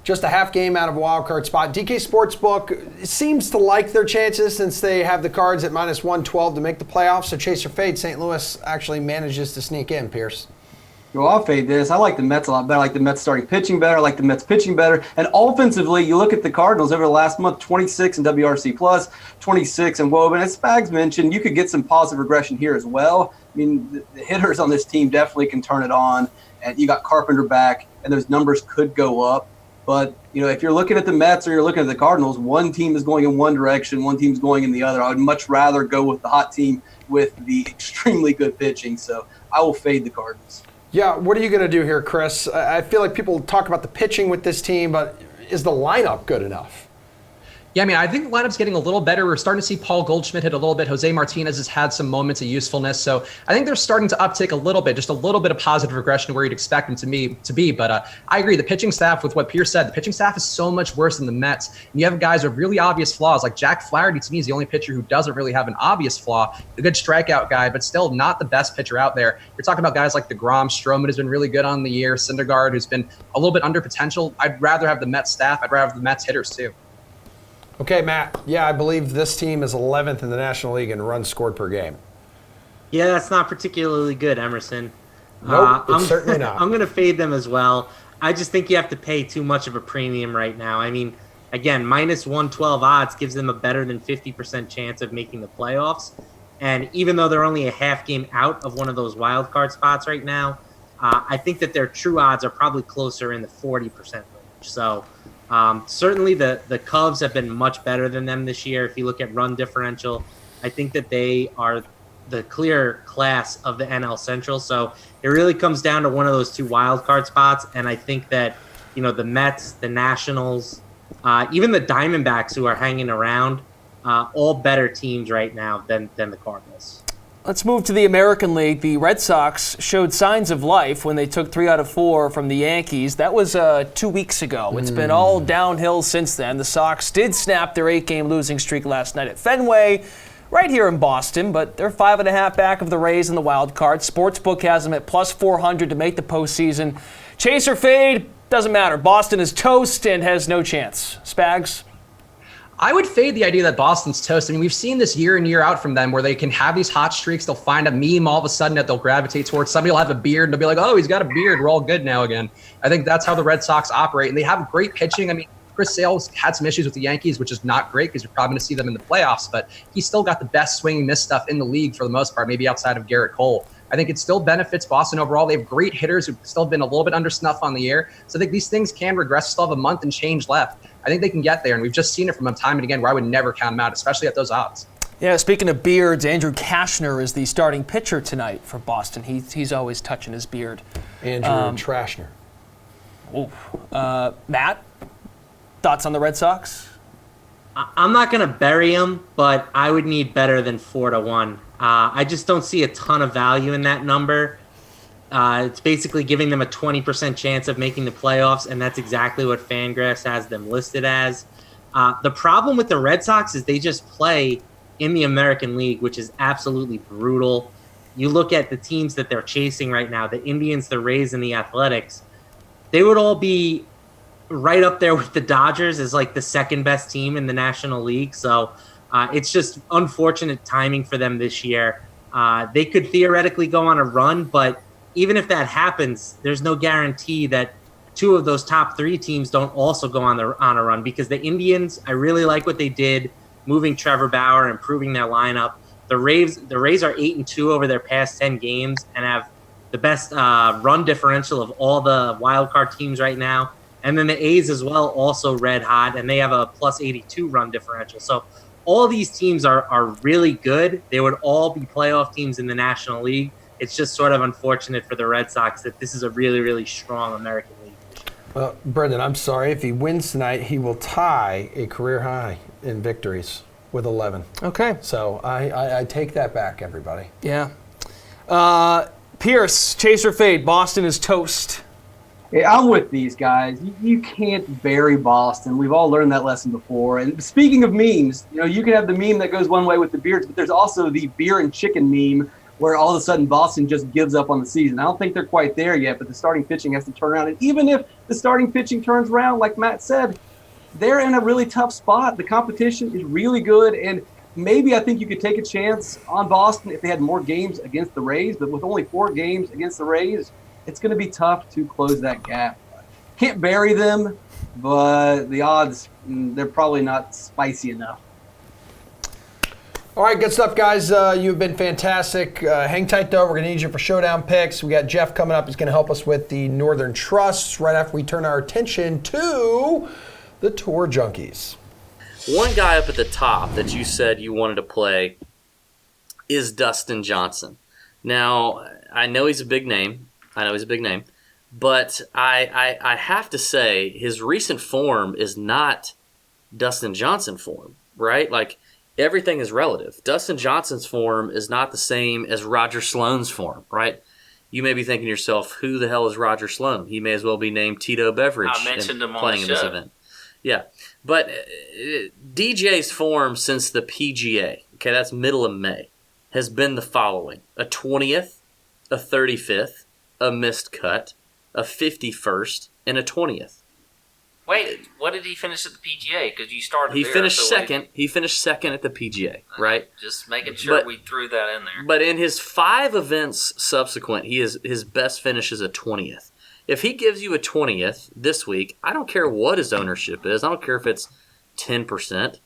Just a half game out of a wild card spot. DK Sportsbook seems to like their chances since they have the Cards at minus 112 to make the playoffs. So chase or fade, St. Louis actually manages to sneak in, Pierce. Well, I'll fade this. I like the Mets a lot better. I like the Mets starting pitching better. I like the Mets pitching better. And offensively, you look at the Cardinals over the last month, 26 in WRC plus, 26 in WOBA. And as Spags mentioned, you could get some positive regression here as well. I mean, the hitters on this team definitely can turn it on. And you got Carpenter back, and those numbers could go up. But, if you're looking at the Mets or you're looking at the Cardinals, one team is going in one direction, one team's going in the other. I would much rather go with the hot team with the extremely good pitching. So I will fade the Cardinals. Yeah, what are you going to do here, Chris? I feel like people talk about the pitching with this team, but is the lineup good enough? Yeah, I mean, I think the lineup's getting a little better. We're starting to see Paul Goldschmidt hit a little bit. Jose Martinez has had some moments of usefulness. So I think they're starting to uptick a little bit, just a little bit of positive regression to where you'd expect them to be. But I agree. The pitching staff, with what Pierce said, the pitching staff is so much worse than the Mets. And you have guys with really obvious flaws. Like Jack Flaherty, to me, is the only pitcher who doesn't really have an obvious flaw. A good strikeout guy, but still not the best pitcher out there. You're talking about guys like DeGrom. Stroman has been really good on the year. Syndergaard, who's been a little bit under potential. I'd rather have the Mets staff. I'd rather have the Mets hitters, too. Okay, Matt. Yeah, I believe this team is 11th in the National League in runs scored per game. Yeah, that's not particularly good, Emerson. Nope, it's certainly not. I'm going to fade them as well. I just think you have to pay too much of a premium right now. I mean, again, minus 112 odds gives them a better than 50% chance of making the playoffs. And even though they're only a half game out of one of those wild card spots right now, I think that their true odds are probably closer in the 40% range. So certainly the Cubs have been much better than them this year. If you look at run differential, I think that they are the clear class of the NL Central. So it really comes down to one of those 2 wild card spots. And I think that, the Mets, the Nationals, even the Diamondbacks who are hanging around, all better teams right now than the Cardinals. Let's move to the American League. The Red Sox showed signs of life when they took 3 out of 4 from the Yankees. That was 2 weeks ago. It's been all downhill since then. The Sox did snap their 8-game losing streak last night at Fenway, right here in Boston, but they're 5.5 back of the Rays in the wild card. Sportsbook has them at plus 400 to make the postseason. Chase or fade, doesn't matter. Boston is toast and has no chance. Spags? I would fade the idea that Boston's toast. I mean, we've seen this year in, year out from them where they can have these hot streaks. They'll find a meme all of a sudden that they'll gravitate towards. Somebody will have a beard and they'll be like, oh, he's got a beard. We're all good now again. I think that's how the Red Sox operate. And they have great pitching. I mean, Chris Sale's had some issues with the Yankees, which is not great because you're probably going to see them in the playoffs. But he's still got the best swing miss stuff in the league for the most part, maybe outside of Garrett Cole. I think it still benefits Boston overall. They have great hitters who've still been a little bit under snuff on the year. So I think these things can regress. Still have a month and change left. I think they can get there, and we've just seen it from them time and again where I would never count them out, especially at those odds. Yeah, speaking of beards, Andrew Kashner is the starting pitcher tonight for Boston. He's always touching his beard. Andrew Trashner. Matt, thoughts on the Red Sox? I'm not going to bury them, but I would need better than 4-1. I just don't see a ton of value in that number. It's basically giving them a 20% chance of making the playoffs, and that's exactly what Fangraphs has them listed as. The problem with the Red Sox is they just play in the American League, which is absolutely brutal. You look at the teams that they're chasing right now, the Indians, the Rays, and the Athletics, they would all be right up there with the Dodgers as like the second best team in the National League. So it's just unfortunate timing for them this year. They could theoretically go on a run, but even if that happens, there's no guarantee that 2 of those top 3 teams don't also go on a run, because the Indians, I really like what they did, moving Trevor Bauer, improving their lineup. The Rays are 8-2 over their past 10 games and have the best run differential of all the wild card teams right now. And then the A's as well, also red hot, and they have a plus 82 run differential. So all these teams are really good. They would all be playoff teams in the National League. It's just sort of unfortunate for the Red Sox that this is a really, really strong American League. Well, Brendan, I'm sorry. If he wins tonight, he will tie a career high in victories with 11. Okay. So I take that back, everybody. Yeah. Pierce, chase or fade. Boston is toast. Yeah, I'm with these guys. You can't bury Boston. We've all learned that lesson before. And speaking of memes, you can have the meme that goes one way with the Beards, but there's also the beer and chicken meme where all of a sudden Boston just gives up on the season. I don't think they're quite there yet, but the starting pitching has to turn around. And even if the starting pitching turns around, like Matt said, they're in a really tough spot. The competition is really good, and maybe I think you could take a chance on Boston if they had more games against the Rays, but with only 4 games against the Rays, it's going to be tough to close that gap. Can't bury them, but the odds, they're probably not spicy enough. All right, good stuff, guys. You've been fantastic. Hang tight, though. We're going to need you for showdown picks. We got Jeff coming up. He's going to help us with the Northern Trusts right after we turn our attention to the Tour Junkies. One guy up at the top that you said you wanted to play is Dustin Johnson. Now, I know he's a big name. But I have to say his recent form is not Dustin Johnson form, right? Like, everything is relative. Dustin Johnson's form is not the same as Roger Sloan's form, right? You may be thinking to yourself, who the hell is Roger Sloan? He may as well be named Tito Beveridge. I mentioned him on playing the in this show. event. Yeah, but DJ's form since the PGA, okay, that's middle of May, has been the following: a 20th, a 35th, a missed cut, a 51st, and a 20th. Wait, what did he finish at the PGA? Because you started. He there, finished so second. He finished second at the PGA, right? Just making sure But- we threw that in there. But in his 5 events subsequent, his best finish is a 20th. If he gives you a 20th this week, I don't care what his ownership is. I don't care if it's 10%.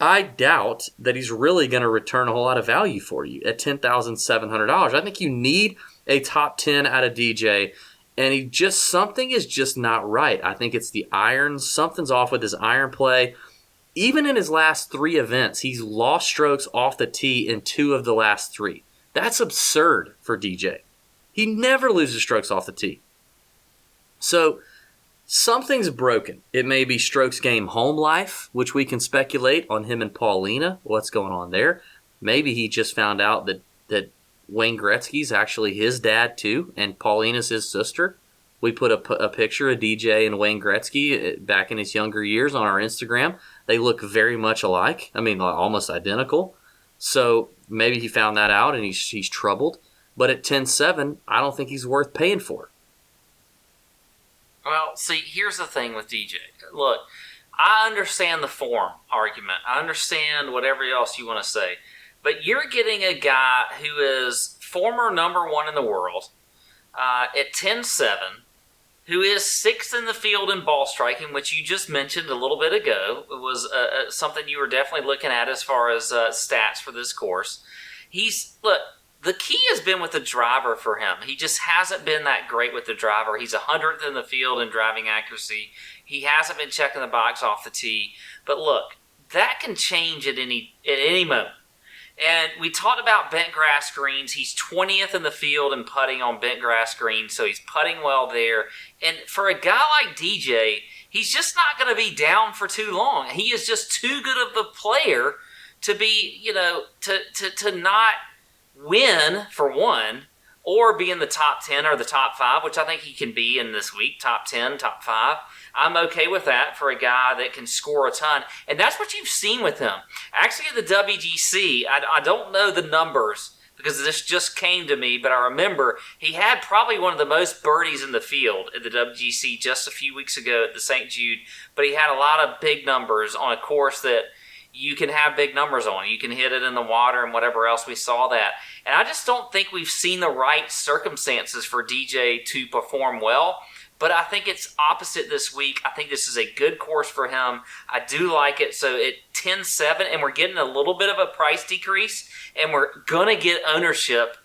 I doubt that he's really going to return a whole lot of value for you at $10,700. I think you need a top 10 out of DJ, and something is just not right. I think it's the irons. Something's off with his iron play. Even in his last 3 events, he's lost strokes off the tee in 2 of the last 3. That's absurd for DJ. He never loses strokes off the tee. So something's broken. It may be strokes game home life, which we can speculate on him and Paulina, what's going on there. Maybe he just found out that Wayne Gretzky's actually his dad too, and Paulina's his sister. We put a picture of DJ and Wayne Gretzky back in his younger years on our Instagram. They look very much alike. I mean, almost identical. So maybe he found that out and he's troubled. But at 10-7, I don't think he's worth paying for. Well, see, here's the thing with DJ. Look, I understand the form argument. I understand whatever else you want to say. But you're getting a guy who is former number 1 in the world at 10-7, who is 6th in the field in ball striking, which you just mentioned a little bit ago. It was something you were definitely looking at as far as stats for this course. The key has been with the driver for him. He just hasn't been that great with the driver. He's 100th in the field in driving accuracy. He hasn't been checking the box off the tee. But look, that can change at any moment. And we talked about bent grass greens. He's 20th in the field in putting on bent grass greens, so he's putting well there. And for a guy like DJ, he's just not going to be down for too long. He is just too good of a player to be, to not win, for one, or be in the top 10 or the top 5, which I think he can be in this week, top 10, top 5. I'm okay with that for a guy that can score a ton. And that's what you've seen with him. Actually, at the WGC, I don't know the numbers because this just came to me, but I remember he had probably one of the most birdies in the field at the WGC just a few weeks ago at the St. Jude, but he had a lot of big numbers on a course that you can have big numbers on. You can hit it in the water and whatever else. We saw that. And I just don't think we've seen the right circumstances for DJ to perform well. But I think it's opposite this week. I think this is a good course for him. I do like it. So at 10-7, and we're getting a little bit of a price decrease, and we're going to get ownership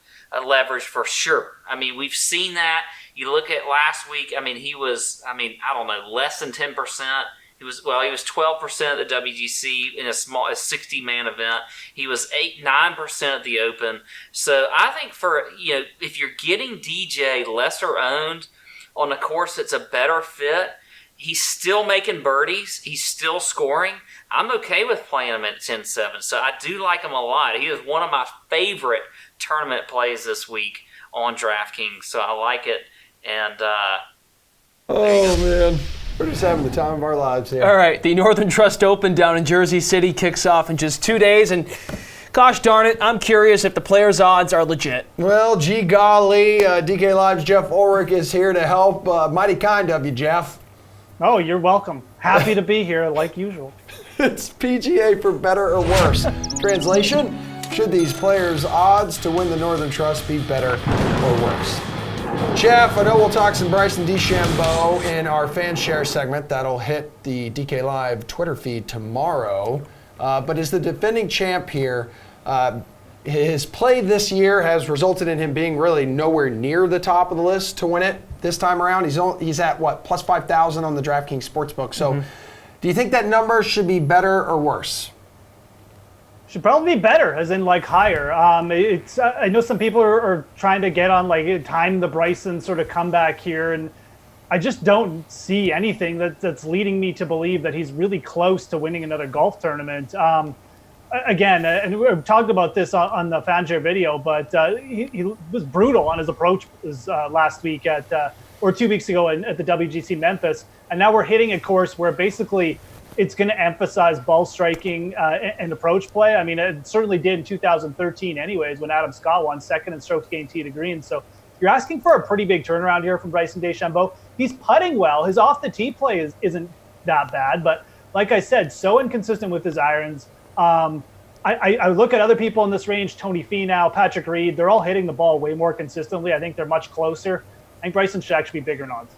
leverage for sure. I mean, we've seen that. You look at last week, I mean, he was, I don't know, less than 10%. He was 12% at the WGC in a 60-man event. He was 9% at the Open. So I think if you're getting DJ lesser owned on a course that's a better fit, he's still making birdies. He's still scoring. I'm okay with playing him at 10-7. So I do like him a lot. He is one of my favorite tournament plays this week on DraftKings. So I like it. And oh man, we're just having the time of our lives here. All right, the Northern Trust Open down in Jersey City kicks off in just 2 days, and gosh darn it, I'm curious if the players' odds are legit. Well, gee golly, DK Live's Jeff Ulrich is here to help. Mighty kind of you, Jeff. Oh, you're welcome. Happy to be here, like usual. It's PGA for better or worse. Translation: should these players' odds to win the Northern Trust be better or worse? Jeff, I know we'll talk some Bryson DeChambeau in our fan share segment. That'll hit the DK Live Twitter feed tomorrow. But as the defending champ here, his play this year has resulted in him being really nowhere near the top of the list to win it this time around. He's at what, plus 5,000 on the DraftKings Sportsbook. So do you think that number should be better or worse? Should probably be better, as in like higher. I know some people are trying to get on like time the Bryson sort of comeback here, and I just don't see anything that's leading me to believe that he's really close to winning another golf tournament. Again, and we've talked about this on the Fanshare video, but he was brutal on his approach last week or 2 weeks ago at the WGC Memphis, and now we're hitting a course where basically it's going to emphasize ball striking and approach play. I mean, it certainly did in 2013 anyways, when Adam Scott won second in strokes gained tee to green. So you're asking for a pretty big turnaround here from Bryson DeChambeau. He's putting well. His off-the-tee play isn't that bad, but like I said, so inconsistent with his irons. I look at other people in this range, Tony Finau, Patrick Reed, they're all hitting the ball way more consistently. I think they're much closer. I think Bryson should actually be bigger in odds.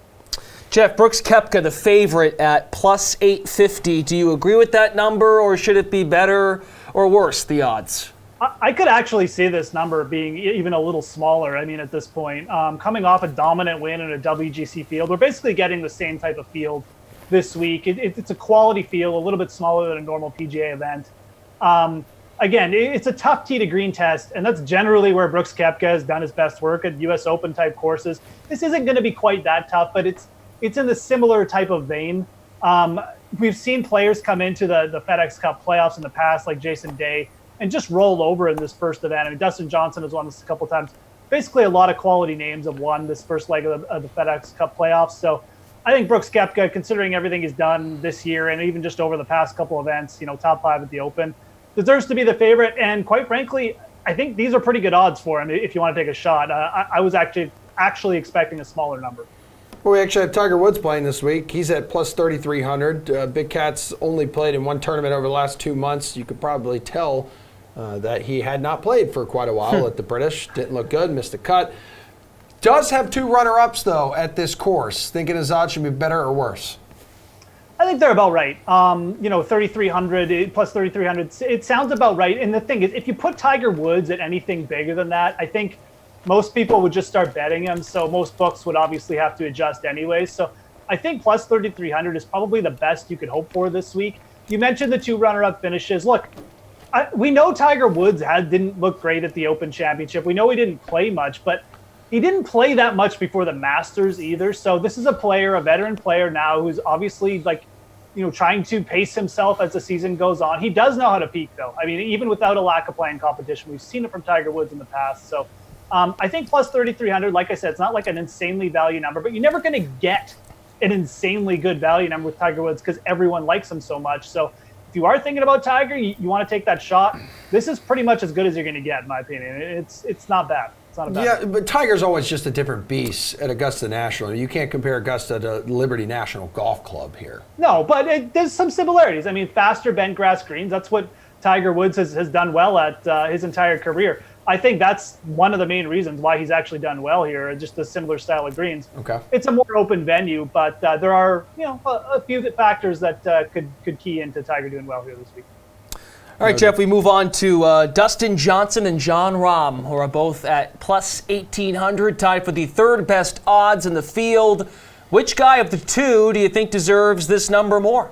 Jeff, Brooks Koepka, the favorite at plus 850. Do you agree with that number, or should it be better or worse, the odds? I could actually see this number being even a little smaller. I mean, at this point, coming off a dominant win in a WGC field, we're basically getting the same type of field this week. It's a quality field, a little bit smaller than a normal PGA event. Again, it's a tough tee to green test, and that's generally where Brooks Koepka has done his best work at U.S. Open type courses. This isn't going to be quite that tough, but it's in the similar type of vein. We've seen players come into the FedEx Cup playoffs in the past, like Jason Day, and just roll over in this first event. I mean, Dustin Johnson has won this a couple times. Basically, a lot of quality names have won this first leg of the FedEx Cup playoffs. So I think Brooks Koepka, considering everything he's done this year and even just over the past couple events, top 5 at the Open, deserves to be the favorite. And quite frankly, I think these are pretty good odds for him if you want to take a shot. I was actually expecting a smaller number. Well, we actually have Tiger Woods playing this week. He's at plus 3,300. Big Cat's only played in one tournament over the last 2 months. You could probably tell that he had not played for quite a while at the British. Didn't look good, missed a cut. Does have 2 runner-ups, though, at this course. Thinking his odds should be better or worse? I think they're about right. 3,300 plus 3,300. It sounds about right. And the thing is, if you put Tiger Woods at anything bigger than that, I think most people would just start betting him. So most books would obviously have to adjust anyways. So I think plus 3,300 is probably the best you could hope for this week. You mentioned the 2 runner-up finishes. Look, we know Tiger Woods didn't look great at the Open Championship. We know he didn't play much, but he didn't play that much before the Masters either. So this is a veteran player now who's obviously trying to pace himself as the season goes on. He does know how to peak, though. I mean, even without a lack of playing competition, we've seen it from Tiger Woods in the past. So I think plus 3,300, like I said, it's not like an insanely value number, but you're never going to get an insanely good value number with Tiger Woods because everyone likes him so much. So if you are thinking about Tiger, you want to take that shot, this is pretty much as good as you're going to get, in my opinion. It's not bad. It's not a bad Yeah, but Tiger's always just a different beast at Augusta National. You can't compare Augusta to Liberty National Golf Club here. No, but there's some similarities. I mean, faster bent grass greens, that's what Tiger Woods has done well at his entire career. I think that's one of the main reasons why he's actually done well here, just a similar style of greens. Okay. It's a more open venue, but there are a few factors that could key into Tiger doing well here this week. All right, Jeff, we move on to Dustin Johnson and Jon Rahm, who are both at plus 1,800, tied for the 3rd best odds in the field. Which guy of the 2 do you think deserves this number more?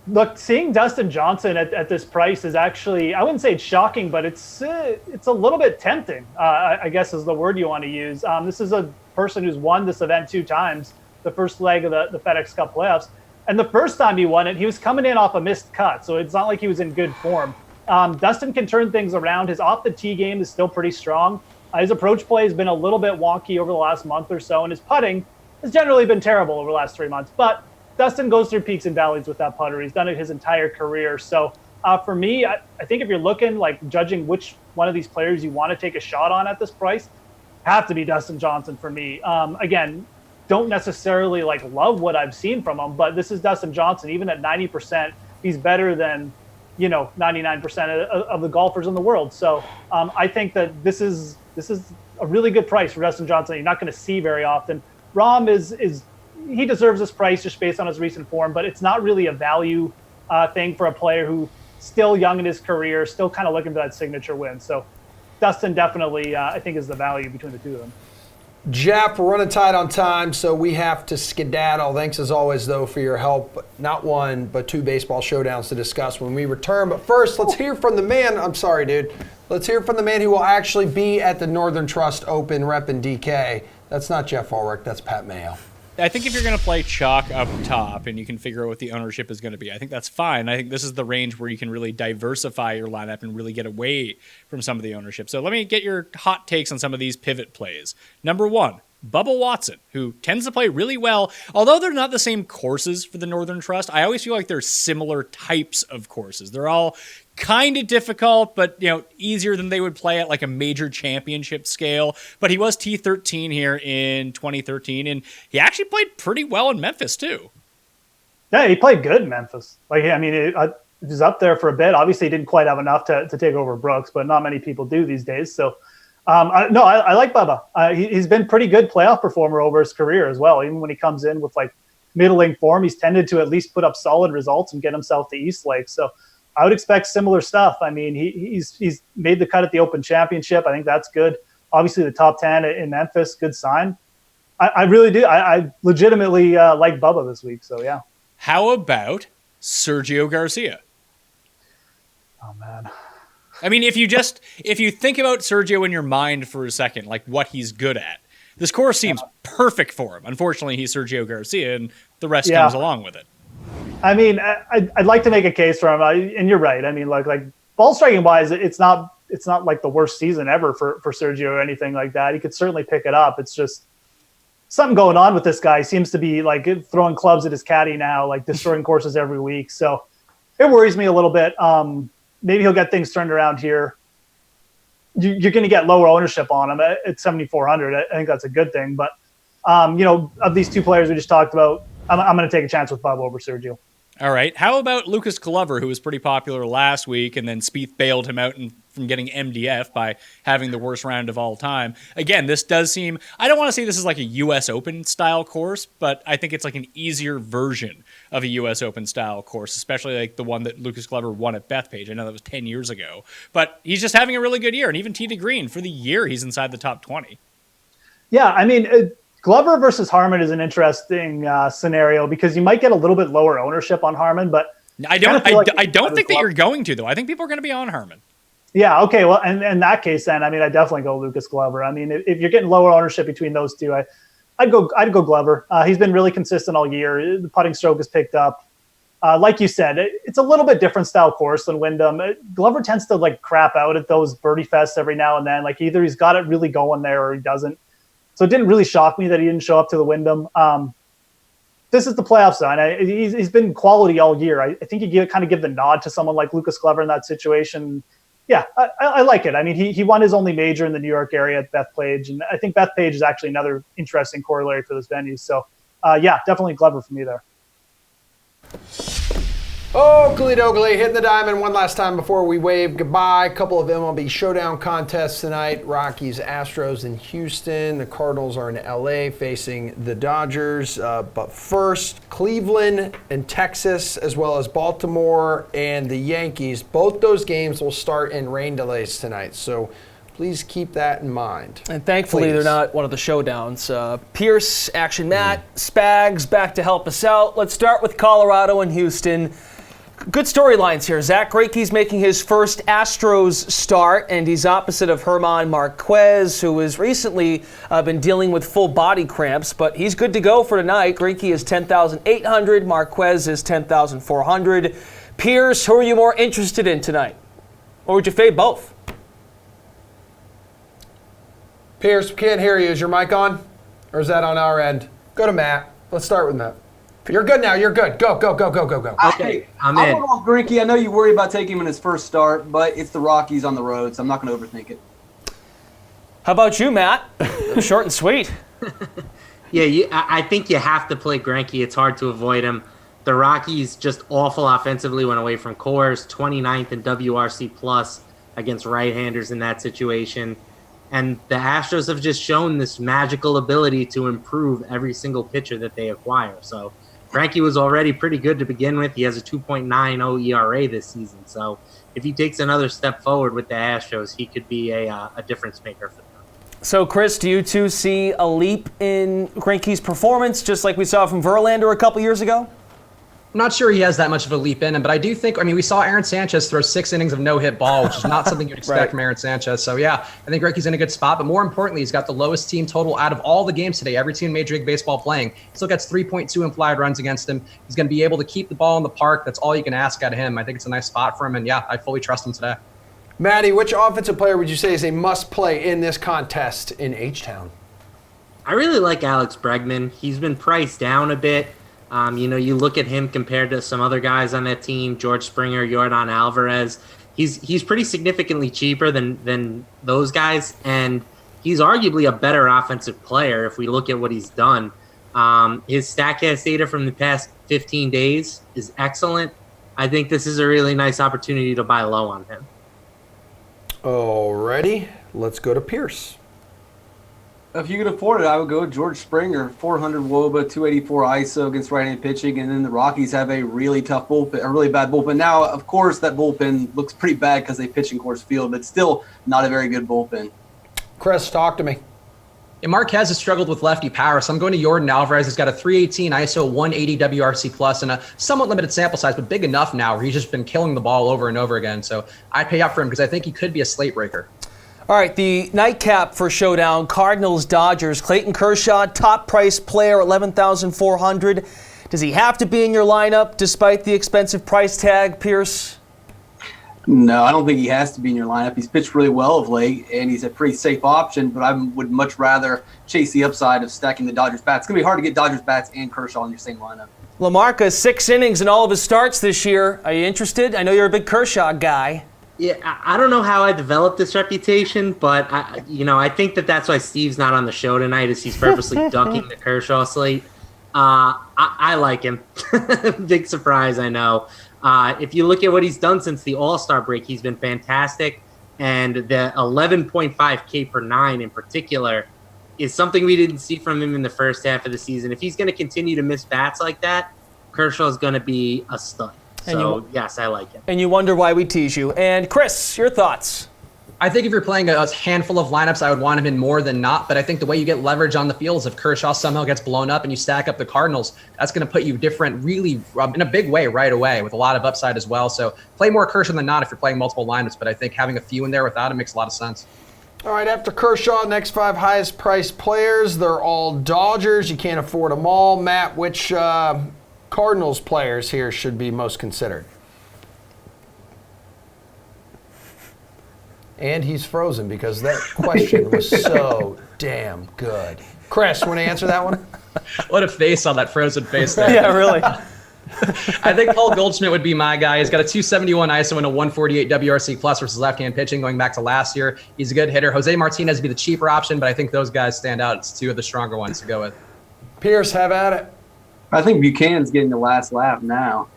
Look, seeing Dustin Johnson at this price is actually, I wouldn't say it's shocking, but it's a little bit tempting, I guess is the word you want to use. This is a person who's won this event 2 times, the first leg of the FedEx Cup playoffs. And the first time he won it, he was coming in off a missed cut, so it's not like he was in good form. Dustin can turn things around. His off-the-tee game is still pretty strong. His approach play has been a little bit wonky over the last month or so, and his putting has generally been terrible over the last 3 months. But Dustin goes through peaks and valleys with that putter. He's done it his entire career. So for me, I think if you're looking, like judging which one of these players you want to take a shot on at this price, have to be Dustin Johnson for me. Again, don't necessarily love what I've seen from him, but this is Dustin Johnson. Even at 90%, he's better than 99% of the golfers in the world. So I think that this is a really good price for Dustin Johnson. You're not going to see very often. Rahm is he deserves this price just based on his recent form, but it's not really a value thing for a player who's still young in his career, still kind of looking for that signature win. So Dustin definitely, I think, is the value between the two of them. Jeff, we're running tight on time, so we have to skedaddle. Thanks as always, though, for your help. Not 1, but 2 baseball showdowns to discuss when we return. But first, let's hear from the man. I'm sorry, dude. Let's hear from the man who will actually be at the Northern Trust Open repping DK. That's not Jeff Ulrich. That's Pat Mayo. I think if you're going to play chalk up top and you can figure out what the ownership is going to be, I think that's fine. I think this is the range where you can really diversify your lineup and really get away from some of the ownership. So let me get your hot takes on some of these pivot plays. Number 1, Bubba Watson, who tends to play really well. Although they're not the same courses for the Northern Trust, I always feel like they're similar types of courses. They're all kind of difficult, but easier than they would play at like a major championship scale. But he was T13 here in 2013, and he actually played pretty well in Memphis too. Yeah, he played good in Memphis. He was up there for a bit. Obviously, he didn't quite have enough to take over Brooks, but not many people do these days. So, I like Bubba. He's been pretty good playoff performer over his career as well. Even when he comes in with middling form, he's tended to at least put up solid results and get himself to East Lake. So I would expect similar stuff. He's made the cut at the Open Championship. I think that's good. Obviously, the top 10 in Memphis, good sign. I really do. I legitimately like Bubba this week. So yeah. How about Sergio Garcia? Oh man. If you think about Sergio in your mind for a second, like what he's good at, this course seems perfect for him. Unfortunately, he's Sergio Garcia, and the rest comes along with it. I'd like to make a case for him, and you're right. Like ball striking wise, it's not like the worst season ever for Sergio or anything like that. He could certainly pick it up. It's just something going on with this guy. He seems to be throwing clubs at his caddy now, destroying courses every week. So it worries me a little bit. Maybe he'll get things turned around here. You're going to get lower ownership on him at 7,400. I think that's a good thing. But, of these 2 players we just talked about, I'm going to take a chance with Bubba over Sergio. All right. How about Lucas Glover, who was pretty popular last week, and then Spieth bailed him out from getting MDF by having the worst round of all time? Again, this does seem, I don't want to say this is like a U.S. Open style course, but I think it's like an easier version of a U.S. Open style course, especially like the one that Lucas Glover won at Bethpage. I know that was 10 years ago, but he's just having a really good year, and even tee to green for the year, he's inside the top 20. Yeah, Glover versus Harmon is an interesting scenario because you might get a little bit lower ownership on Harmon, but I don't think that you're going to, though. I think people are going to be on Harmon. Yeah. Okay. Well, and in that case, then I definitely go Lucas Glover. If you're getting lower ownership between those two, I'd go Glover. He's been really consistent all year. The putting stroke has picked up. Like you said, it's a little bit different style course than Wyndham. Glover tends to crap out at those birdie fests every now and then. Either he's got it really going there or he doesn't. So it didn't really shock me that he didn't show up to the Wyndham. This is the playoffs, though. He's been quality all year. I think you kind of give the nod to someone like Lucas Glover in that situation. Yeah, I like it. He won his only major in the New York area at Bethpage, and I think Bethpage is actually another interesting corollary for this venue. So, yeah, definitely Glover for me there. Oakley Dokley hitting the diamond one last time before we wave goodbye. A couple of MLB Showdown contests tonight. Rockies, Astros in Houston. The Cardinals are in LA facing the Dodgers. But first, Cleveland and Texas, as well as Baltimore and the Yankees. Both those games will start in rain delays tonight. So Please keep that in mind. And thankfully, they're not one of the showdowns. Pierce, Action Matt, Spags back to help us out. Let's start with Colorado and Houston. Good storylines here. Zach Greinke's making his first Astros start, and he's opposite of German Marquez, who has recently been dealing with full body cramps, but he's good to go for tonight. Greinke is 10,800. Marquez is 10,400. Pierce, who are you more interested in tonight? Or would you fade both? Pierce, we can't hear you. Is your mic on? Or is that on our end? Go to Matt. Let's start with Matt. You're good now. You're good. Go. Okay, I'm going off Greinke. I know you worry about taking him in his first start, but it's the Rockies on the road, so I'm not going to overthink it. How about you, Matt? Short and sweet. Yeah, I think you have to play Greinke. It's hard to avoid him. The Rockies just awful offensively, went away from Coors, 29th in WRC plus against right-handers in that situation. And the Astros have just shown this magical ability to improve every single pitcher that they acquire. So Greinke was already pretty good to begin with. He has a 2.90 ERA this season. So if he takes another step forward with the Astros, he could be a difference maker for them. So, Chris, do you two see a leap in Greinke's performance, just like we saw from Verlander a couple years ago? I'm not sure he has that much of a leap in him, but I do think, we saw Aaron Sanchez throw 6 innings of no-hit ball, which is not something you'd expect Right. from Aaron Sanchez. So, yeah, I think Greinke's in a good spot, but more importantly, he's got the lowest team total out of all the games today, every team in Major League Baseball playing. He still gets 3.2 implied runs against him. He's going to be able to keep the ball in the park. That's all you can ask out of him. I think it's a nice spot for him, and, yeah, I fully trust him today. Maddie, which offensive player would you say is a must-play in this contest in H-Town? I really like Alex Bregman. He's been priced down a bit. You look at him compared to some other guys on that team, George Springer, Yordan Alvarez. He's pretty significantly cheaper than those guys, and he's arguably a better offensive player if we look at what he's done. His StatCast data from the past 15 days is excellent. I think this is a really nice opportunity to buy low on him. Alrighty, let's go to Pierce. If you could afford it, I would go with George Springer, 400 WOBA, 284 ISO against right-handed pitching, and then the Rockies have a really tough bullpen, a really bad bullpen. Now, of course, that bullpen looks pretty bad because they pitch in Coors Field, but still not a very good bullpen. Chris, talk to me. And Marquez has struggled with lefty power, so I'm going to Yordan Alvarez. He's got a 318 ISO, 180 WRC plus, and a somewhat limited sample size, but big enough now where he's just been killing the ball over and over again. So I'd pay up for him because I think he could be a slate breaker. All right, the nightcap for Showdown, Cardinals-Dodgers. Clayton Kershaw, top price player, 11,400. Does he have to be in your lineup despite the expensive price tag, Pierce? No, I don't think he has to be in your lineup. He's pitched really well of late, and he's a pretty safe option, but I would much rather chase the upside of stacking the Dodgers bats. It's going to be hard to get Dodgers bats and Kershaw in your same lineup. LaMarca, 6 innings in all of his starts this year. Are you interested? I know you're a big Kershaw guy. Yeah, I don't know how I developed this reputation, but I think that's why Steve's not on the show tonight, is he's purposely ducking the Kershaw slate. I like him. Big surprise, I know. If you look at what he's done since the All-Star break, he's been fantastic, and the 11.5 K per 9 in particular is something we didn't see from him in the first half of the season. If he's going to continue to miss bats like that, Kershaw's going to be a stud. So, yes, I like him. And you wonder why we tease you. And Chris, your thoughts? I think if you're playing a handful of lineups, I would want him in more than not. But I think the way you get leverage on the field is if Kershaw somehow gets blown up and you stack up the Cardinals, that's going to put you different, really, in a big way right away with a lot of upside as well. So play more Kershaw than not if you're playing multiple lineups. But I think having a few in there without him makes a lot of sense. All right, after Kershaw, next 5 highest priced players, they're all Dodgers. You can't afford them all. Matt, which Cardinals players here should be most considered? And he's frozen because that question was so damn good. Chris, want to answer that one? What a face on that frozen face there. Yeah, really. I think Paul Goldschmidt would be my guy. He's got a 271 ISO and a 148 WRC plus versus left-hand pitching going back to last year. He's a good hitter. Jose Martinez would be the cheaper option, but I think those guys stand out. It's 2 of the stronger ones to go with. Pierce, have at it. I think Buchanan's getting the last laugh now.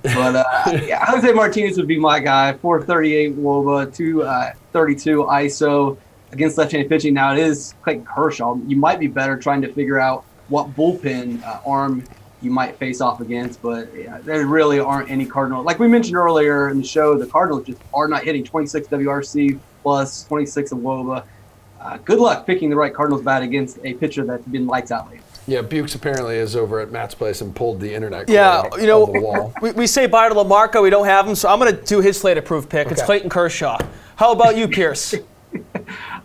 But yeah, Jose Martinez would be my guy. 438 WOBA, 232 ISO against left-handed pitching. Now it is Clayton Kershaw. You might be better trying to figure out what bullpen arm you might face off against, but yeah, there really aren't any Cardinals. Like we mentioned earlier in the show, the Cardinals just are not hitting 26 WRC plus 26 of WOBA. Good luck picking the right Cardinals bat against a pitcher that's been lights out lately. Yeah, Bukes apparently is over at Matt's place and pulled the internet cord Yeah, off you know, of the wall. we say bye to LaMarco. We don't have him, so I'm going to do his slate-approved pick. It's Okay. Clayton Kershaw. How about you, Pierce?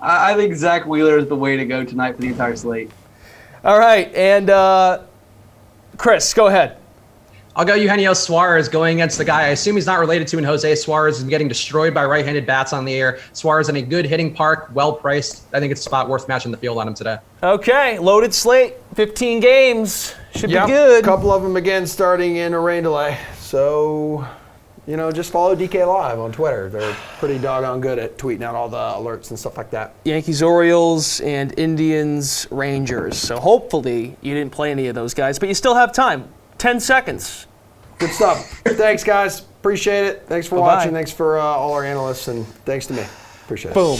I think Zach Wheeler is the way to go tonight for the entire slate. All right, and Chris, go ahead. I'll go Eugenio Suarez going against the guy I assume he's not related to in Jose Suarez and getting destroyed by right-handed bats on the air. Suarez in a good hitting park, well-priced. I think it's a spot worth matching the field on him today. Okay, loaded slate, 15 games. Should Yep, be good. A couple of them again starting in a rain delay. So, you know, just follow DK Live on Twitter. They're pretty doggone good at tweeting out all the alerts and stuff like that. Yankees, Orioles, and Indians, Rangers. So hopefully you didn't play any of those guys, but you still have time. 10 seconds. Good stuff. Thanks, guys. Appreciate it. Thanks for Bye-bye. watching. Thanks for all our analysts, and thanks to me. Appreciate it. Boom.